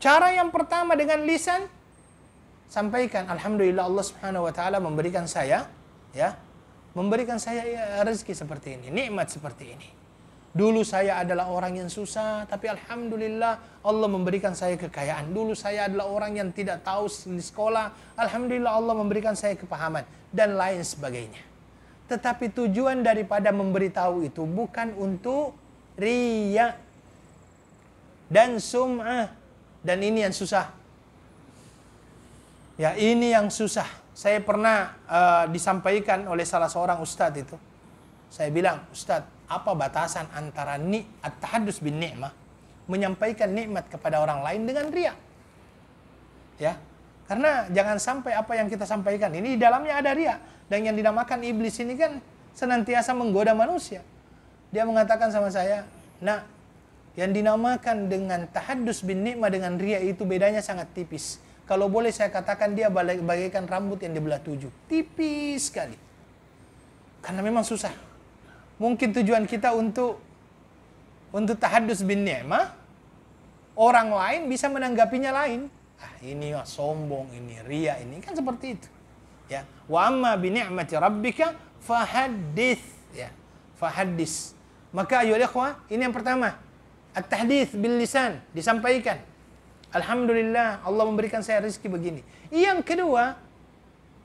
Cara yang pertama dengan lisan, sampaikan alhamdulillah Allah Subhanahu wa taala memberikan saya rezeki seperti ini, nikmat seperti ini. Dulu saya adalah orang yang susah, tapi alhamdulillah Allah memberikan saya kekayaan. Dulu saya adalah orang yang tidak tahu di sekolah, alhamdulillah Allah memberikan saya kepahaman dan lain sebagainya. Tetapi tujuan daripada memberitahu itu bukan untuk riya dan sum'ah. Dan ini yang susah. Ya, ini yang susah. Saya pernah disampaikan oleh salah seorang ustadz itu. Saya bilang, Ustadz, apa batasan antara at-tahaddus bin ni'mah, menyampaikan nikmat kepada orang lain dengan riya? Ya. Karena jangan sampai apa yang kita sampaikan ini di dalamnya ada riya. Dan yang dinamakan iblis ini kan senantiasa menggoda manusia. Dia mengatakan sama saya, "Nah, yang dinamakan dengan tahaddus bin ni'mah dengan riya itu bedanya sangat tipis. Kalau boleh saya katakan dia bagaikan rambut yang dibelah 7. Tipis sekali. Karena memang susah. Mungkin tujuan kita untuk tahaddus bin ni'mah, orang lain bisa menanggapinya lain. Ah, ini sombong, ini riya, ini kan seperti itu. Ya, wa amma bi ni'mati rabbika fahaddits, ya. Fahaddits. Maka ayo ikhwah, ini yang pertama. At-tahdits bil lisan, disampaikan. Alhamdulillah Allah memberikan saya rezeki begini. Yang kedua,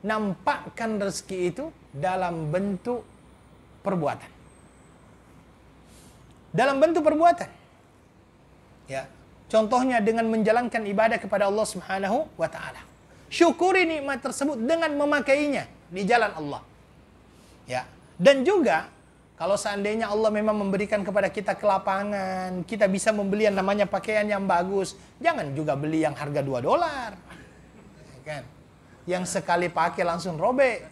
nampakkan rezeki itu dalam bentuk perbuatan. Dalam bentuk perbuatan. Ya. Contohnya dengan menjalankan ibadah kepada Allah Subhanahu wa taala. Syukuri nikmat tersebut dengan memakainya di jalan Allah. Ya. Dan juga kalau seandainya Allah memang memberikan kepada kita kelapangan, kita bisa membeli yang namanya pakaian yang bagus, jangan juga beli yang harga $2. Kan? Yang sekali pakai langsung robek.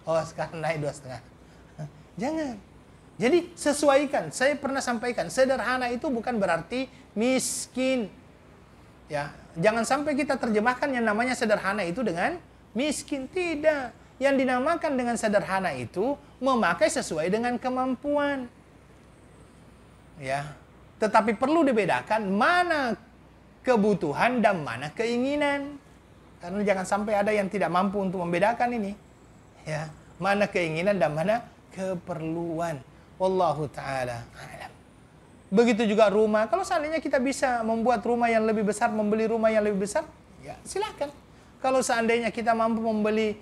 Oh, sekarang naik 2,5. Jangan. Jadi sesuaikan. Saya pernah sampaikan, sederhana itu bukan berarti miskin. Ya, jangan sampai kita terjemahkan yang namanya sederhana itu dengan miskin. Tidak. Yang dinamakan dengan sederhana itu memakai sesuai dengan kemampuan. Ya. Tetapi perlu dibedakan mana kebutuhan dan mana keinginan. Karena jangan sampai ada yang tidak mampu untuk membedakan ini. Ya, mana keinginan dan mana keperluan. Wallahu ta'ala a'lam. Begitu juga rumah. Kalau seandainya kita bisa membuat rumah yang lebih besar, membeli rumah yang lebih besar, ya silakan. Kalau seandainya kita mampu membeli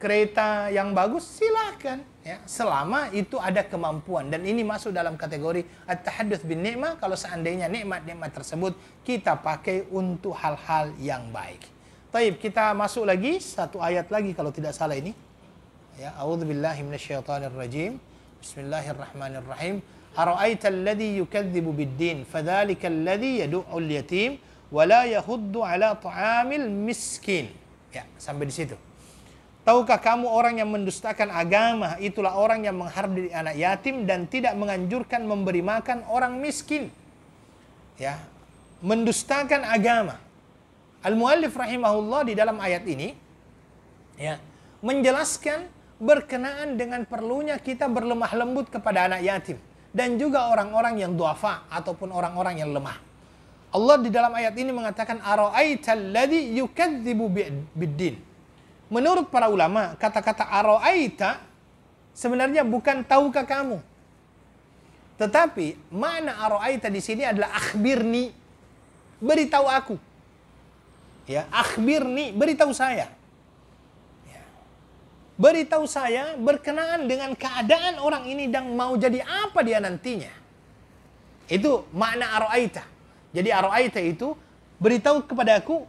kereta yang bagus, silakan. Ya, selama itu ada kemampuan. Dan ini masuk dalam kategori at-tahadduts bin ni'mah. Kalau seandainya nikmat-nikmat tersebut kita pakai untuk hal-hal yang baik. Taib, kita masuk lagi satu ayat lagi kalau tidak salah ini. Ya, a'udzubillahi minasyaitonirrajim. Bismillahirrahmanirrahim. Ara'aita alladhi yukadzibu bid-din, fadzalika alladhi yad'u'ul yatim wa la yahuddu 'ala ta'amil miskin. Ya, sampai di situ. Tahukah kamu orang yang mendustakan agama, itulah orang yang menghardik anak yatim dan tidak menganjurkan memberi makan orang miskin. Ya, mendustakan agama. Al-Muallif rahimahullah di dalam ayat ini ya, menjelaskan berkenaan dengan perlunya kita berlemah lembut kepada anak yatim dan juga orang-orang yang duafa ataupun orang-orang yang lemah. Allah di dalam ayat ini mengatakan ara'aital ladzi yukadzibu bid-din. Menurut para ulama, kata-kata ara'aita sebenarnya bukan tahukah kamu. Tetapi makna ara'aita di sini adalah akhbirni, beritahu aku. Ya, akhbirni, beritahu saya. Ya. Beritahu saya berkenaan dengan keadaan orang ini dan mau jadi apa dia nantinya. Itu makna ara'aita. Jadi ara'aita itu beritahu kepadaku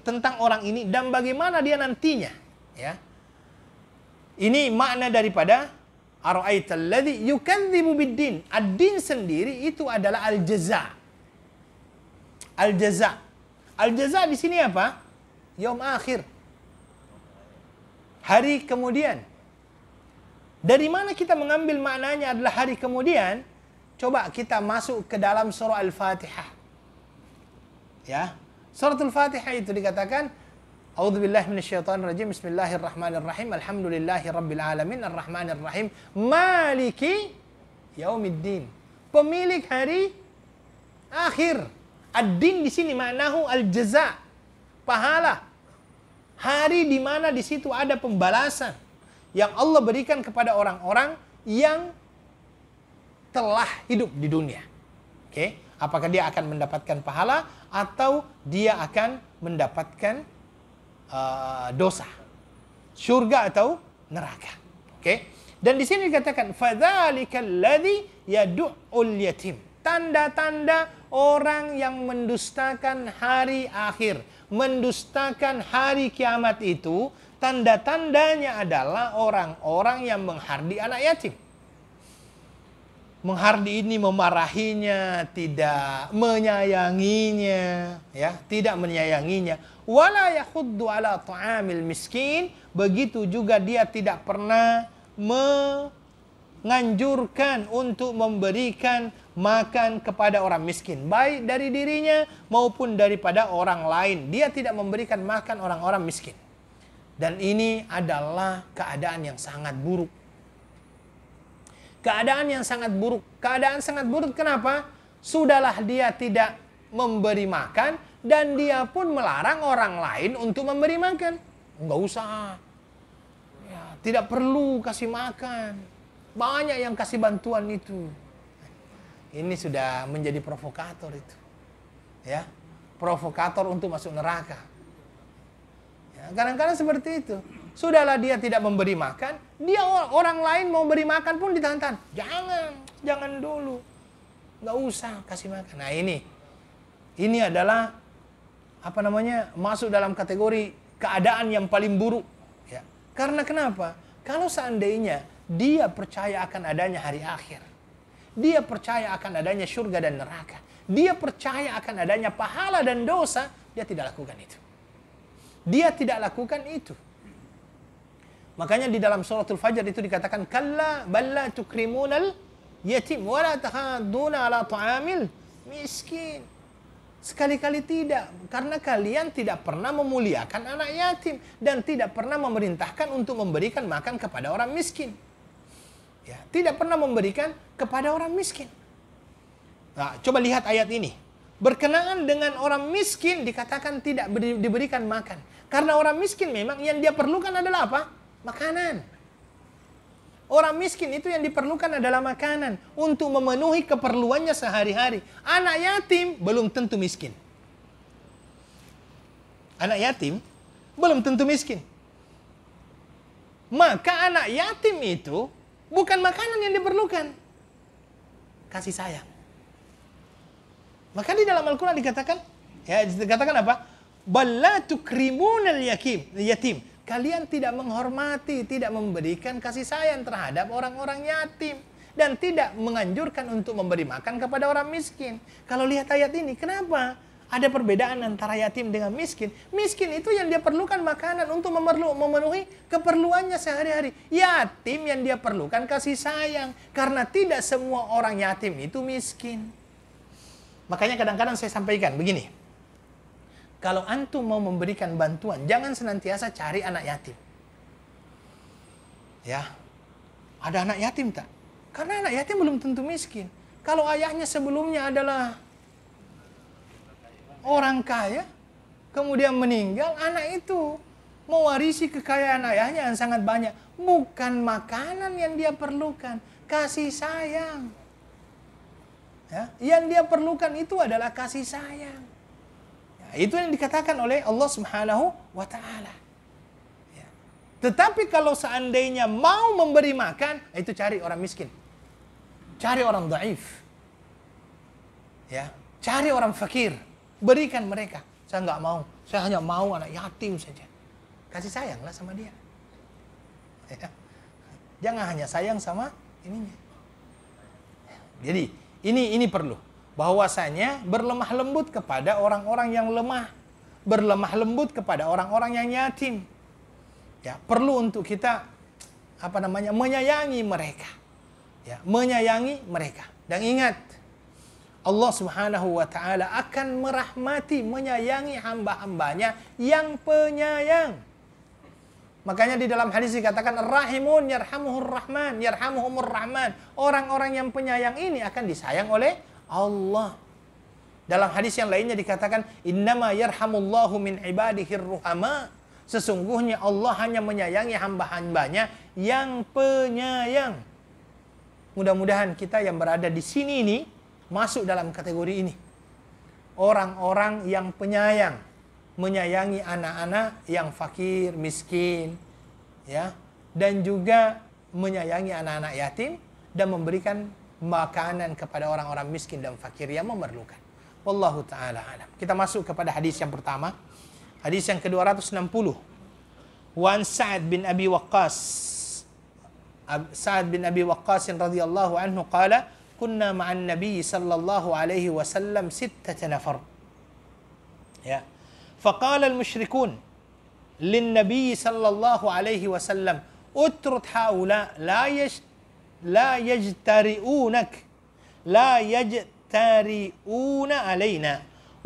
tentang orang ini dan bagaimana dia nantinya. Ya. Ini makna daripada ara'aital ladzi yukadzibu bid-din. Ad-din sendiri itu adalah al-jaza. Al-jaza. Al-jaza di sini apa? Yaum akhir. Hari kemudian. Dari mana kita mengambil maknanya adalah hari kemudian? Coba kita masuk ke dalam surah Al-Fatihah. Ya, suratul Fatihah itu dikatakan A'udzubillahi minasyaitonirrajim. Bismillahirrahmanirrahim. Alhamdulillahirabbil alamin arrahmanirrahim maliki yaumiddin. Pemilik hari akhir. Ad-din di sini maknahu al-jaza, pahala. Hari di mana di situ ada pembalasan yang Allah berikan kepada orang-orang yang telah hidup di dunia. Oke? Apakah dia akan mendapatkan pahala atau dia akan mendapatkan dosa, surga atau neraka. Oke? Dan di sini dikatakan fadzalikal ladzi yad'ul yatim. Tanda-tanda orang yang mendustakan hari akhir, mendustakan hari kiamat itu, tanda-tandanya adalah orang-orang yang menghardik anak yatim. Menghardik ini memarahinya, tidak menyayanginya, ya, tidak menyayanginya. Wala yahuddu ala ta'amil miskin, begitu juga dia tidak pernah menganjurkan untuk memberikan makan kepada orang miskin, baik dari dirinya maupun daripada orang lain. Dia tidak memberikan makan orang-orang miskin. Dan ini adalah keadaan yang sangat buruk. Keadaan yang sangat buruk. Keadaan sangat buruk kenapa? Sudahlah dia tidak memberi makan dan dia pun melarang orang lain untuk memberi makan. Enggak usah. Ya, tidak perlu kasih makan. Banyak yang kasih bantuan itu. Ini sudah menjadi provokator itu. Ya, provokator untuk masuk neraka. Ya, kadang-kadang seperti itu. Sudahlah dia tidak memberi makan, dia orang lain mau beri makan pun ditahan-tahan. Jangan dulu. Nggak usah kasih makan. Nah ini adalah masuk dalam kategori keadaan yang paling buruk. Ya. Karena kenapa? Kalau seandainya dia percaya akan adanya hari akhir, dia percaya akan adanya surga dan neraka, dia percaya akan adanya pahala dan dosa, dia tidak lakukan itu. Dia tidak lakukan itu. Makanya di dalam suratul Fajr itu dikatakan kalla balla tukrimunal yatim wala tahadduna ala ta'amil miskin. Sekali-kali tidak, karena kalian tidak pernah memuliakan anak yatim dan tidak pernah memerintahkan untuk memberikan makan kepada orang miskin. Ya, tidak pernah memberikan kepada orang miskin. Nah, coba lihat ayat ini. Berkenaan dengan orang miskin dikatakan tidak diberikan makan. Karena orang miskin memang yang dia perlukan adalah apa? Makanan. Orang miskin itu yang diperlukan adalah makanan untuk memenuhi keperluannya sehari-hari. Anak yatim belum tentu miskin. Anak yatim belum tentu miskin. Maka anak yatim itu bukan makanan yang diperlukan. Kasih sayang. Maka di dalam Al-Quran dikatakan apa? Balla tukrimunal yatim. Kalian tidak menghormati, tidak memberikan kasih sayang terhadap orang-orang yatim. Dan tidak menganjurkan untuk memberi makan kepada orang miskin. Kalau lihat ayat ini, kenapa ada perbedaan antara yatim dengan miskin? Miskin itu yang dia perlukan makanan untuk memenuhi keperluannya sehari-hari. Yatim yang dia perlukan kasih sayang. Karena tidak semua orang yatim itu miskin. Makanya kadang-kadang saya sampaikan begini. Kalau antum mau memberikan bantuan, jangan senantiasa cari anak yatim. Ya, ada anak yatim tak? Karena anak yatim belum tentu miskin. Kalau ayahnya sebelumnya adalah orang kaya, kemudian meninggal, anak itu mewarisi kekayaan ayahnya yang sangat banyak. Bukan makanan yang dia perlukan, kasih sayang. Ya, yang dia perlukan itu adalah kasih sayang. Itu yang dikatakan oleh Allah Subhanahu wa Ta'ala. Ya. Tetapi kalau seandainya mau memberi makan, itu cari orang miskin. Cari orang dhaif. Ya, cari orang fakir. Berikan mereka. Saya nggak mau. Saya hanya mau anak yatim saja. Kasih sayanglah sama dia. Ya. Jangan hanya sayang sama ininya. Jadi, ini perlu. Bahwasanya berlemah lembut kepada orang-orang yang lemah, berlemah lembut kepada orang-orang yang yatim. Ya, perlu untuk kita menyayangi mereka. Ya, menyayangi mereka. Dan ingat, Allah Subhanahu wa Ta'ala akan merahmati, menyayangi hamba-hambanya yang penyayang. Makanya di dalam hadis dikatakan rahimun yarhamuhur rahman, yarhamuhumur rahman. Orang-orang yang penyayang ini akan disayang oleh Allah. Dalam hadis yang lainnya dikatakan innama yarhamullahu min ibadihir ruhama. Sesungguhnya Allah hanya menyayangi hamba-hambanya yang penyayang. Mudah-mudahan kita yang berada di sini ini masuk dalam kategori ini. Orang-orang yang penyayang, menyayangi anak-anak yang fakir, miskin, ya, dan juga menyayangi anak-anak yatim dan memberikan makanan kepada orang-orang miskin dan fakir yang memerlukan. Wallahu ta'ala alam. Kita masuk kepada hadis yang pertama. Hadis yang ke-260. Wan Sa'ad bin Abi Waqqas. Sa'ad bin Abi Waqqas radhiyallahu anhu qala, kunna ma'an nabiy sallallahu alaihi wasallam 6 nafar. Ya. Faqala al-musyrikun lin-nabiy sallallahu alaihi wasallam, utrut haula لا يجترئون علينا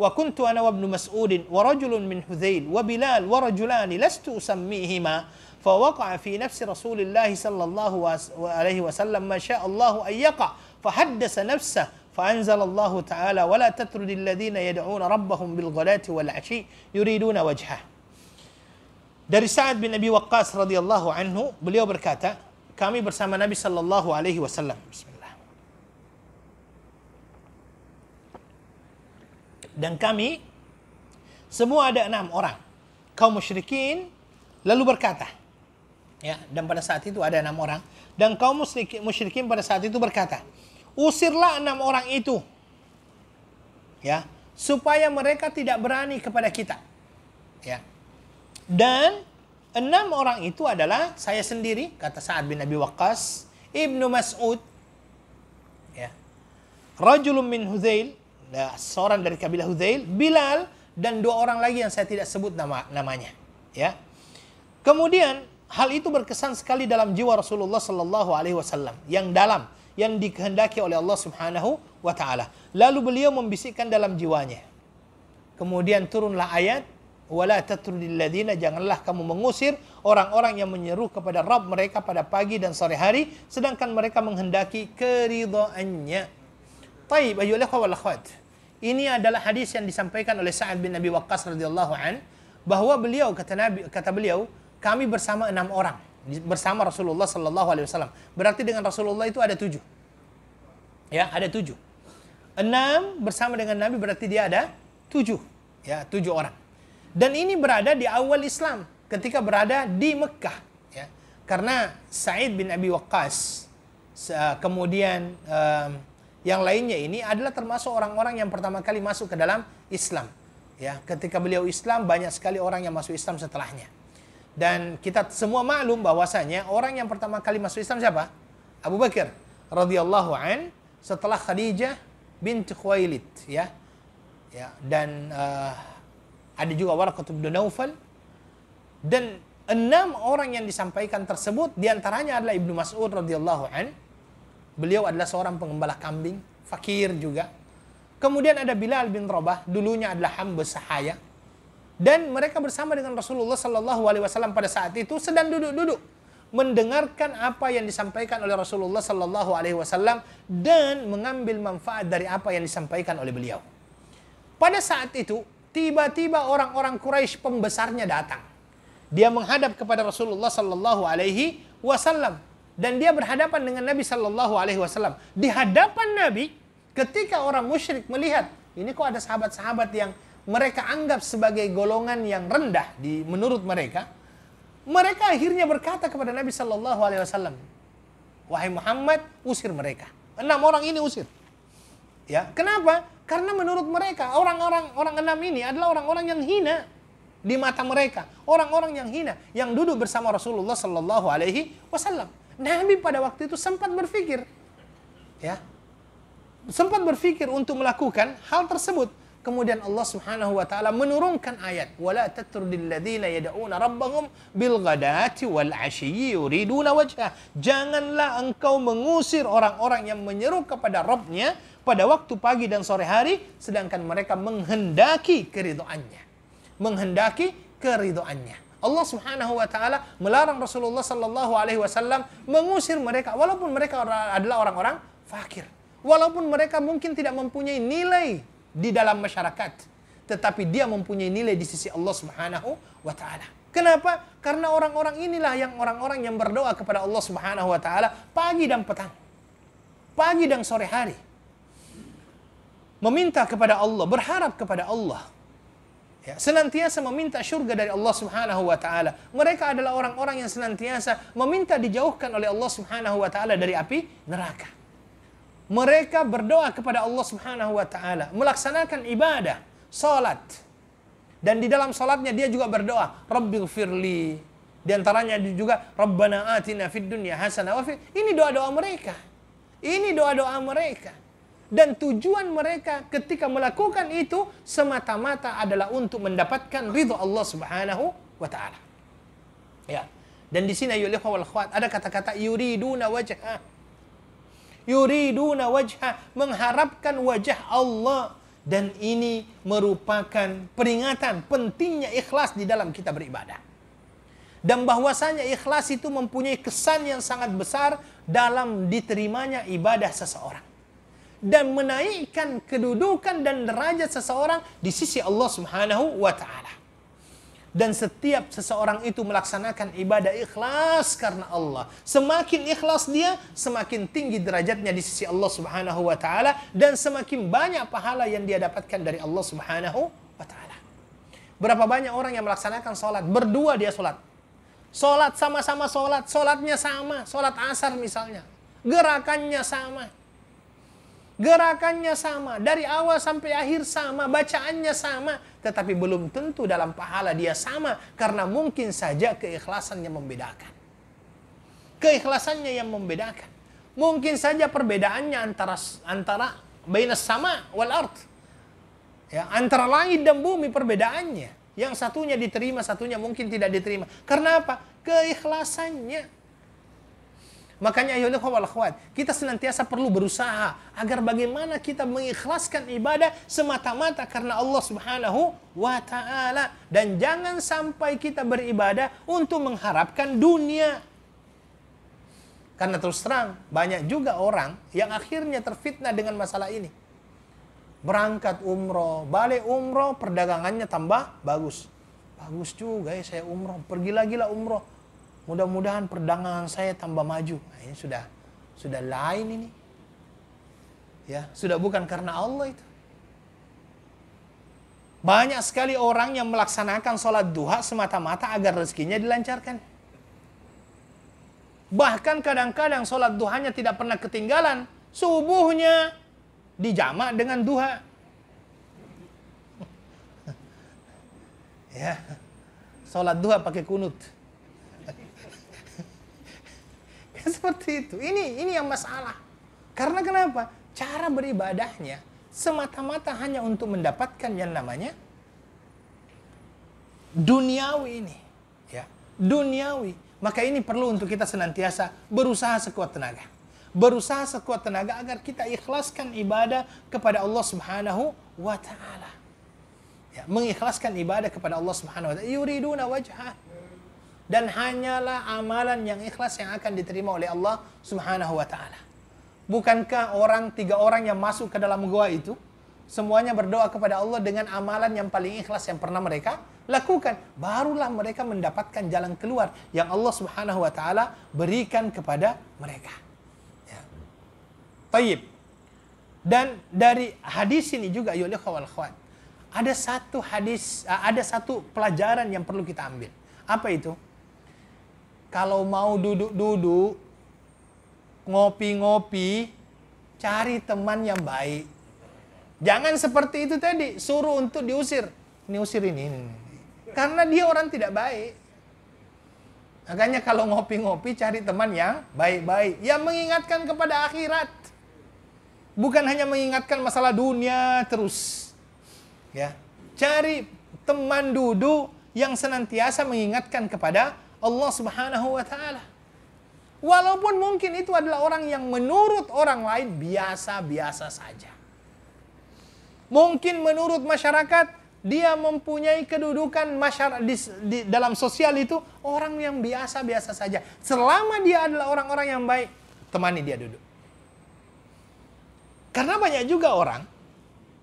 وكنت أنا وابن مسعود ورجل من حذيل وبلال ورجلان لست أسميهما فوقع في نفس رسول الله صلى الله عليه وسلم ما شاء الله أن يقع فحدث نفسه فأنزل الله تعالى ولا تطرد الذين يدعون ربهم بالغداة والعشي يريدون وجهه. Dari Sa'ad bin Abi Waqqas radhiyallahu anhu, beliau berkata, kami bersama Nabi sallallahu alaihi wasallam. Bismillah. Dan kami semua ada 6 orang. Kaum musyrikin lalu berkata, ya, dan pada saat itu ada 6 orang, dan kaum musyrikin pada saat itu berkata, usirlah 6 orang itu. Ya, supaya mereka tidak berani kepada kita. Ya. Dan 6 orang itu adalah saya sendiri, kata Sa'ad bin Abi Waqqas, Ibnu Mas'ud, ya, rajulun min Hudzail, seorang dari kabilah Hudzail, Bilal, dan 2 orang lagi yang saya tidak sebut namanya. Ya. Kemudian Hal itu berkesan sekali dalam jiwa Rasulullah sallallahu alaihi wasallam yang dalam, yang dikehendaki oleh Allah Subhanahu wa taala. Lalu beliau membisikkan dalam jiwanya. Kemudian turunlah ayat, wala tatrudil ladzina, janganlah kamu mengusir orang-orang yang menyeru kepada Rabb mereka pada pagi dan sore hari sedangkan mereka menghendaki keridhaannya. Taib ayyuhal ikhwah wal akhwat. Ini adalah hadis yang disampaikan oleh Sa'ad bin Abi Waqqas radhiyallahu an, bahwa beliau kata beliau, kami bersama 6 orang bersama Rasulullah sallallahu alaihi wasallam. Berarti dengan Rasulullah itu ada 7. Ya, ada 7. 6 bersama dengan Nabi berarti dia ada 7. Ya, 7 orang. Dan ini berada di awal Islam ketika berada di Mekah, ya. Karena Sa'id bin Abi Waqqas kemudian yang lainnya ini adalah termasuk orang-orang yang pertama kali masuk ke dalam Islam. Ya, ketika beliau Islam banyak sekali orang yang masuk Islam setelahnya. Dan kita semua maklum bahwasanya orang yang pertama kali masuk Islam siapa? Abu Bakar radhiyallahu an, setelah Khadijah binti Khuwailid, ya. Ya, dan ada juga Waraqah bin Naufal, dan 6 orang yang disampaikan tersebut diantaranya adalah Ibnu Mas'ud radhiyallahu an. Beliau adalah seorang pengembala kambing, fakir juga. Kemudian ada Bilal bin Rabah, dulunya adalah hamba sahaya. Dan mereka bersama dengan Rasulullah sallallahu alaihi wasallam pada saat itu sedang duduk-duduk mendengarkan apa yang disampaikan oleh Rasulullah sallallahu alaihi wasallam dan mengambil manfaat dari apa yang disampaikan oleh beliau. Pada saat itu tiba-tiba orang-orang Quraisy pembesarnya datang. Dia menghadap kepada Rasulullah sallallahu alaihi wasallam dan dia berhadapan dengan Nabi sallallahu alaihi wasallam. Di hadapan Nabi, ketika orang musyrik melihat, ini kok ada sahabat-sahabat yang mereka anggap sebagai golongan yang rendah menurut mereka, mereka akhirnya berkata kepada Nabi sallallahu alaihi wasallam, "Wahai Muhammad, usir mereka." 6 orang ini usir. Ya, kenapa? Karena menurut mereka orang 6 ini adalah orang-orang yang hina di mata mereka, orang-orang yang hina yang duduk bersama Rasulullah sallallahu alaihi wasallam. Nabi pada waktu itu sempat berpikir, ya, sempat berpikir untuk melakukan hal tersebut. Kemudian Allah Subhanahu wa taala menurunkan ayat, "Wala tatrudil ladzina yad'una rabbahum bil ghadati wal 'ashyi yuriduna wajhah." Janganlah engkau mengusir orang-orang yang menyeru kepada Rabbnya pada waktu pagi dan sore hari sedangkan mereka menghendaki keridhaannya. Menghendaki keridhaannya. Allah Subhanahu wa taala melarang Rasulullah sallallahu alaihi wasallam mengusir mereka walaupun mereka adalah orang-orang fakir. Walaupun mereka mungkin tidak mempunyai nilai di dalam masyarakat, tetapi dia mempunyai nilai di sisi Allah Subhanahu wa taala. Kenapa? Karena orang-orang inilah orang-orang yang berdoa kepada Allah Subhanahu wa taala pagi dan petang. Pagi dan sore hari. Meminta kepada Allah, berharap kepada Allah. Ya, senantiasa meminta syurga dari Allah Subhanahu wa taala. Mereka adalah orang-orang yang senantiasa meminta dijauhkan oleh Allah Subhanahu wa taala dari api neraka. Mereka berdoa kepada Allah Subhanahu wa taala, melaksanakan ibadah, salat. Dan di dalam salatnya dia juga berdoa, Rabbighfirli. Di antaranya juga Rabbana atina fid dunya hasanah wa ini doa-doa mereka. Ini doa-doa mereka. Dan tujuan mereka ketika melakukan itu semata-mata adalah untuk mendapatkan ridha Allah Subhanahu wa taala. Ya. Dan di sini ayyuhal ikhwah wal akhwat ada kata-kata yuriduna wajha. Yuriduna wajha, mengharapkan wajah Allah, dan ini merupakan peringatan pentingnya ikhlas di dalam kita beribadah. Dan bahwasanya ikhlas itu mempunyai kesan yang sangat besar dalam diterimanya ibadah seseorang. Dan menaikkan kedudukan dan derajat seseorang di sisi Allah Subhanahu wa taala. Dan setiap seseorang itu melaksanakan ibadah ikhlas karena Allah. Semakin ikhlas dia, semakin tinggi derajatnya di sisi Allah Subhanahu wa taala dan semakin banyak pahala yang dia dapatkan dari Allah Subhanahu wa taala. Berapa banyak orang yang melaksanakan salat, berdua dia salat. Salat sama-sama salat, salatnya sama, salat asar misalnya. Gerakannya sama. Gerakannya sama, dari awal sampai akhir sama, bacaannya sama, tetapi belum tentu dalam pahala dia sama, karena mungkin saja keikhlasannya membedakan. Keikhlasannya yang membedakan. Mungkin saja perbedaannya antara bainas sama wal ard. Ya, antara langit dan bumi perbedaannya. Yang satunya diterima, satunya mungkin tidak diterima. Karena apa? Keikhlasannya. Makanya ayolah wal akhwat, kita senantiasa perlu berusaha agar bagaimana kita mengikhlaskan ibadah semata-mata karena Allah Subhanahu wa taala, dan jangan sampai kita beribadah untuk mengharapkan dunia. Karena terus terang banyak juga orang yang akhirnya terfitnah dengan masalah ini. Berangkat umroh, balik umroh, perdagangannya tambah bagus. Bagus juga ya saya umroh, pergi lagi lah umroh. Mudah-mudahan perdagangan saya tambah maju. Nah, ini sudah lain ini. Ya, sudah bukan karena Allah itu. Banyak sekali orang yang melaksanakan sholat duha semata-mata agar rezekinya dilancarkan. Bahkan kadang-kadang sholat duhanya tidak pernah ketinggalan. Subuhnya dijamak dengan duha. Ya, sholat duha pakai kunut. Seperti itu. Ini yang masalah. Karena kenapa? Cara beribadahnya semata-mata hanya untuk mendapatkan yang namanya duniawi ini, ya. Duniawi. Maka ini perlu untuk kita senantiasa berusaha sekuat tenaga. Berusaha sekuat tenaga agar kita ikhlaskan ibadah kepada Allah Subhanahu wa taala. Ya, mengikhlaskan ibadah kepada Allah Subhanahu wa taala. Yuriduna wajhah. Dan hanyalah amalan yang ikhlas yang akan diterima oleh Allah Subhanahu wa taala. Bukankah tiga orang yang masuk ke dalam gua itu semuanya berdoa kepada Allah dengan amalan yang paling ikhlas yang pernah mereka lakukan? Barulah mereka mendapatkan jalan keluar yang Allah Subhanahu wa taala berikan kepada mereka. Ya. Tayyib. Dan dari hadis ini juga ya wal akhwat, ada satu pelajaran yang perlu kita ambil. Apa itu? Kalau mau duduk-duduk, ngopi-ngopi, cari teman yang baik. Jangan seperti itu tadi, suruh untuk diusir. Ini usir ini. Karena dia orang tidak baik. Makanya kalau ngopi-ngopi, cari teman yang baik-baik. Yang mengingatkan kepada akhirat. Bukan hanya mengingatkan masalah dunia terus. Ya, cari teman duduk yang senantiasa mengingatkan kepada Allah Subhanahu wa taala. Walaupun mungkin itu adalah orang yang menurut orang lain biasa-biasa saja. Mungkin menurut masyarakat dia mempunyai kedudukan di dalam sosial itu orang yang biasa-biasa saja. Selama dia adalah orang-orang yang baik, temani dia duduk. Karena banyak juga orang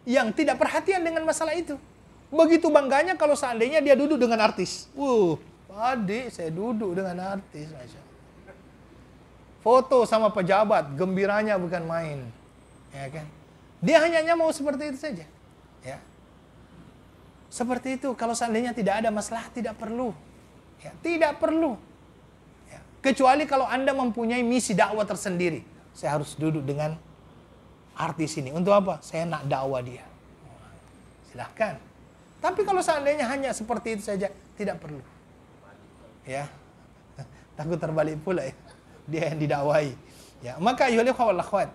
yang tidak perhatian dengan masalah itu. Begitu bangganya kalau seandainya dia duduk dengan artis. Adik, saya duduk dengan artis. Masya Allah. Foto sama pejabat, gembiranya bukan main. Ya kan? Dia hanya mau seperti itu saja. Ya. Seperti itu, kalau seandainya tidak ada masalah, tidak perlu. Ya, tidak perlu. Ya. Kecuali kalau Anda mempunyai misi dakwah tersendiri. Saya harus duduk dengan artis ini. Untuk apa? Saya nak dakwah dia. Silahkan. Tapi kalau seandainya hanya seperti itu saja, tidak perlu. Ya, takut terbalik pula ya, dia yang didakwahi. Ya, maka ayolah wal akhwat,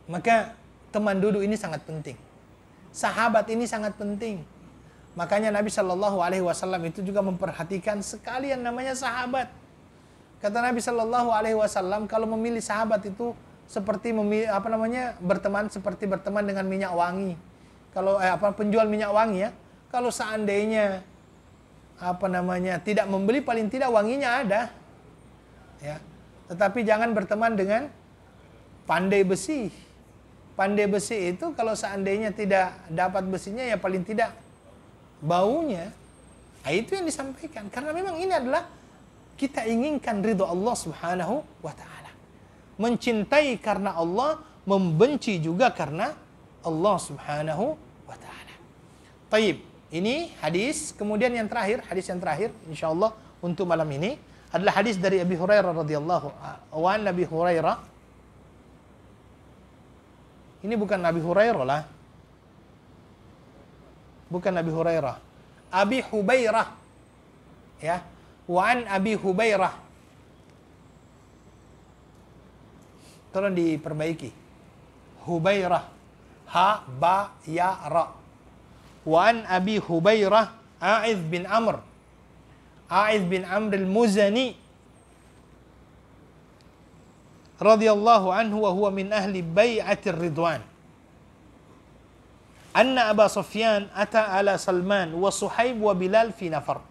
maka teman duduk ini sangat penting. Sahabat ini sangat penting. Makanya Nabi Shallallahu Alaihi Wasallam itu juga memperhatikan sekali yang namanya sahabat. Kata Nabi Shallallahu Alaihi Wasallam, kalau memilih sahabat itu seperti berteman seperti berteman dengan minyak wangi. Kalau penjual minyak wangi ya, kalau seandainya tidak membeli, paling tidak wanginya ada. Ya. Tetapi jangan berteman dengan pandai besi. Pandai besi itu kalau seandainya tidak dapat besinya, ya paling tidak baunya. Nah, itu yang disampaikan. Karena memang ini adalah kita inginkan ridho Allah Subhanahu wa taala. Mencintai karena Allah, membenci juga karena Allah Subhanahu wa taala. Taib. Ini hadis, kemudian yang terakhir, hadis yang terakhir insyaallah untuk malam ini adalah hadis dari Abi Hurairah radhiyallahu anhu. Nabi Hurairah. Ini bukan Nabi Hurairah lah. Bukan Nabi Hurairah. Abi Hubairah. Ya. Wa an Abi Hubairah. Tolong diperbaiki. Hubairah. Ha ba ya ra. Wa an Abi Hubairah A'idh bin Amr al-Muzani radhiyallahu anhu wa huwa min ahli bai'atir ridwan. Anna Aba Sufyan ata ala Salman wa Suhaib wa Bilal fi nafar.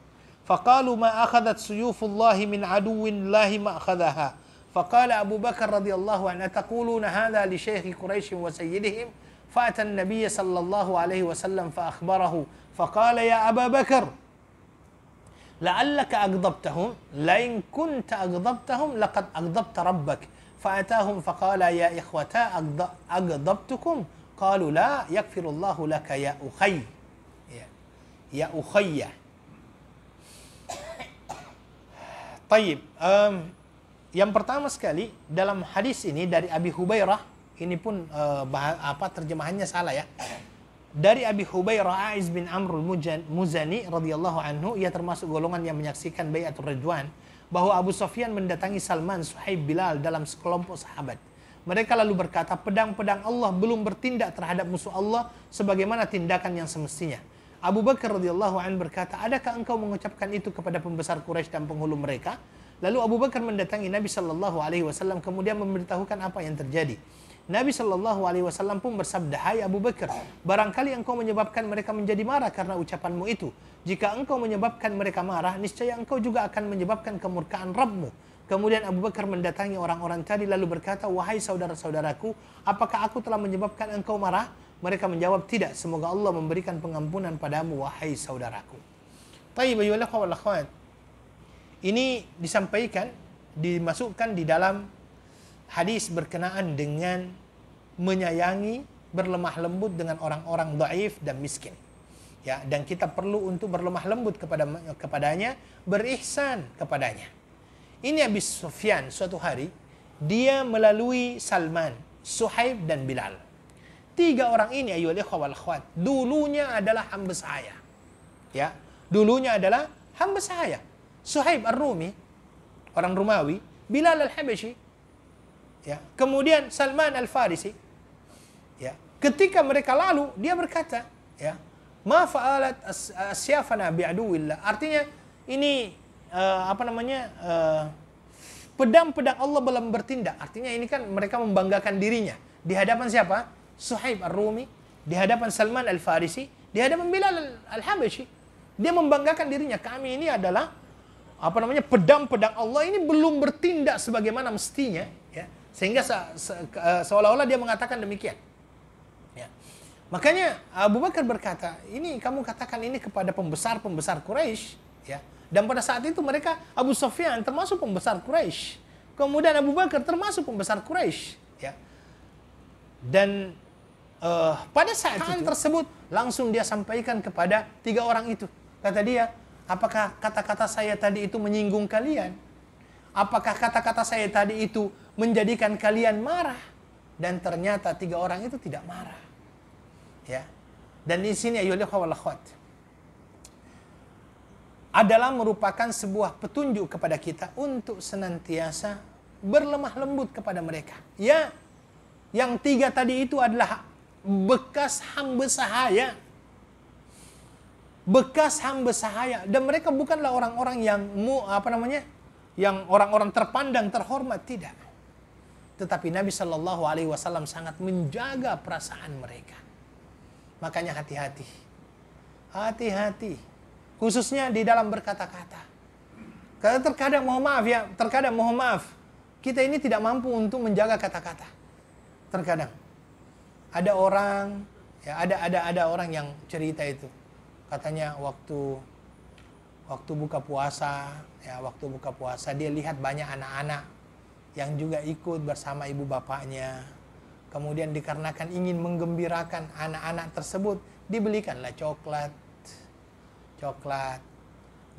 فقالوا ما أخذت سيوف الله من عدو الله ما أخذها. فقال أبو بكر رضي الله عنه أتقولون هذا لشيخ قريش وسيدهم؟ فأتى النبي صلى الله عليه وسلم فأخبره فقال يا أبا بكر لعلك أغضبتهم، لئن كنت أغضبتهم لقد أغضبت ربك. فأتاهم فقال يا إخوتا أغضبتكم؟ قالوا لا يغفر الله لك يا أخي يا أخي. Taib, yang pertama sekali dalam hadis ini dari Abi Hubairah, ini pun terjemahannya salah ya. Dari Abi Hubairah A'idh bin Amr al-Muzani radhiyallahu anhu, ia termasuk golongan yang menyaksikan Bai'atul Ridwan, bahwa Abu Sufyan mendatangi Salman, Suhaib, Bilal dalam sekelompok sahabat. Mereka lalu berkata, pedang-pedang Allah belum bertindak terhadap musuh Allah sebagaimana tindakan yang semestinya. Abu Bakar radhiyallahu anhu berkata, adakah engkau mengucapkan itu kepada pembesar Quraisy dan penghulu mereka? Lalu Abu Bakar mendatangi Nabi sallallahu alaihi wasallam kemudian memberitahukan apa yang terjadi. Nabi sallallahu alaihi wasallam pun bersabda, hai Abu Bakar, barangkali engkau menyebabkan mereka menjadi marah karena ucapanmu itu. Jika engkau menyebabkan mereka marah, niscaya engkau juga akan menyebabkan kemurkaan Rabbmu. Kemudian Abu Bakar mendatangi orang-orang tadi lalu berkata, wahai saudara-saudaraku, apakah aku telah menyebabkan engkau marah? Mereka menjawab, tidak, semoga Allah memberikan pengampunan padamu, wahai saudaraku. Taib ayyuhal ikhwah wal akhwat. Ini disampaikan, dimasukkan di dalam hadis berkenaan dengan menyayangi, berlemah lembut dengan orang-orang dhaif dan miskin. Ya, dan kita perlu untuk berlemah lembut kepadanya, berihsan kepadanya. Ini Abi Sufyan suatu hari, dia melalui Salman, Suhaib dan Bilal. Tiga orang ini ayyuhal ikhwah wal akhwat, dulunya adalah hamba sahaya. Ya, dulunya adalah hamba sahaya. Suhaib Ar-Rumi, orang Romawi, Bilal Al-Habashi, ya. Kemudian Salman Al-Farisi. Ya. Ketika mereka lalu, dia berkata, ya, ma fa'alat asyafana bi'aduwillah. Artinya ini pedang-pedang Allah belum bertindak. Artinya ini kan mereka membanggakan dirinya di hadapan siapa? Suhaib Ar-Rumi, di hadapan Salman Al-Farisi, di hadapan Bilal Al-Habashi. Dia membanggakan dirinya, kami ini adalah pedang-pedang Allah ini belum bertindak sebagaimana mestinya, ya. Sehingga seolah-olah dia mengatakan demikian. Ya. Makanya Abu Bakar berkata, ini kamu katakan ini kepada pembesar-pembesar Quraisy, ya. Dan pada saat itu mereka, Abu Sufyan termasuk pembesar Quraisy. Kemudian Abu Bakar termasuk pembesar Quraisy, ya. Dan pada saat tersebut langsung dia sampaikan kepada tiga orang itu. Kata dia, apakah kata-kata saya tadi itu menyinggung kalian? Apakah kata-kata saya tadi itu menjadikan kalian marah? Dan ternyata tiga orang itu tidak marah. Ya. Dan di sini ayyuhal ikhwah wal akhwat, adalah merupakan sebuah petunjuk kepada kita untuk senantiasa berlemah lembut kepada mereka. Ya, yang tiga tadi itu adalah bekas hamba sahaya. Bekas hamba sahaya. Dan mereka bukanlah orang-orang yang yang orang-orang terpandang, terhormat, tidak. Tetapi Nabi Shallallahu Alaihi Wasallam sangat menjaga perasaan mereka. Makanya hati-hati. Hati-hati. Khususnya di dalam berkata-kata. Karena terkadang mohon maaf, kita ini tidak mampu untuk menjaga kata-kata. Terkadang ada orang, ya ada orang yang cerita itu, katanya waktu buka puasa dia lihat banyak anak-anak yang juga ikut bersama ibu bapaknya. Kemudian dikarenakan ingin menggembirakan anak-anak tersebut, dibelikanlah coklat.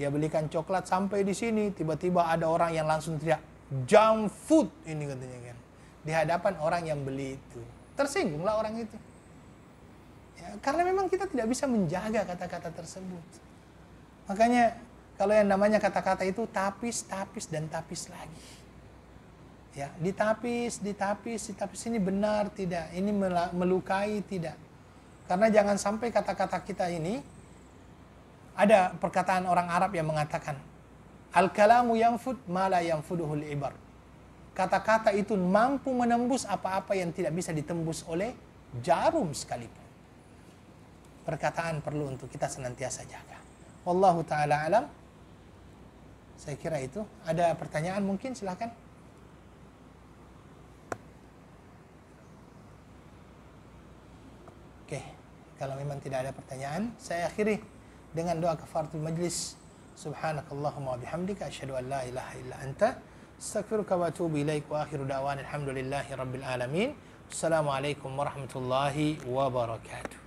Dia belikan coklat sampai di sini, tiba-tiba ada orang yang langsung teriak, junk food ini katanya kan. Di hadapan orang yang beli itu. Tersinggunglah orang itu. Ya, karena memang kita tidak bisa menjaga kata-kata tersebut. Makanya kalau yang namanya kata-kata itu tapis lagi. Ya, ditapis ini benar tidak, ini melukai tidak. Karena jangan sampai kata-kata kita ini, ada perkataan orang Arab yang mengatakan, al-kalamu yanfud ma la yanfuduhul ibar. Kata-kata itu mampu menembus apa-apa yang tidak bisa ditembus oleh jarum sekalipun. Perkataan perlu untuk kita senantiasa jaga. Wallahu ta'ala alam. Saya kira itu. Ada pertanyaan mungkin, silahkan. Oke, kalau memang tidak ada pertanyaan, saya akhiri dengan doa kafaratul majlis. Subhanakallahumma wa bihamdika asyhadu an la ilaha illa anta astaghfiruka wa atubu ilaik wa akhiru da'wana alhamdulillahi rabbil alamin. Assalamualaikum warahmatullahi wabarakatuh.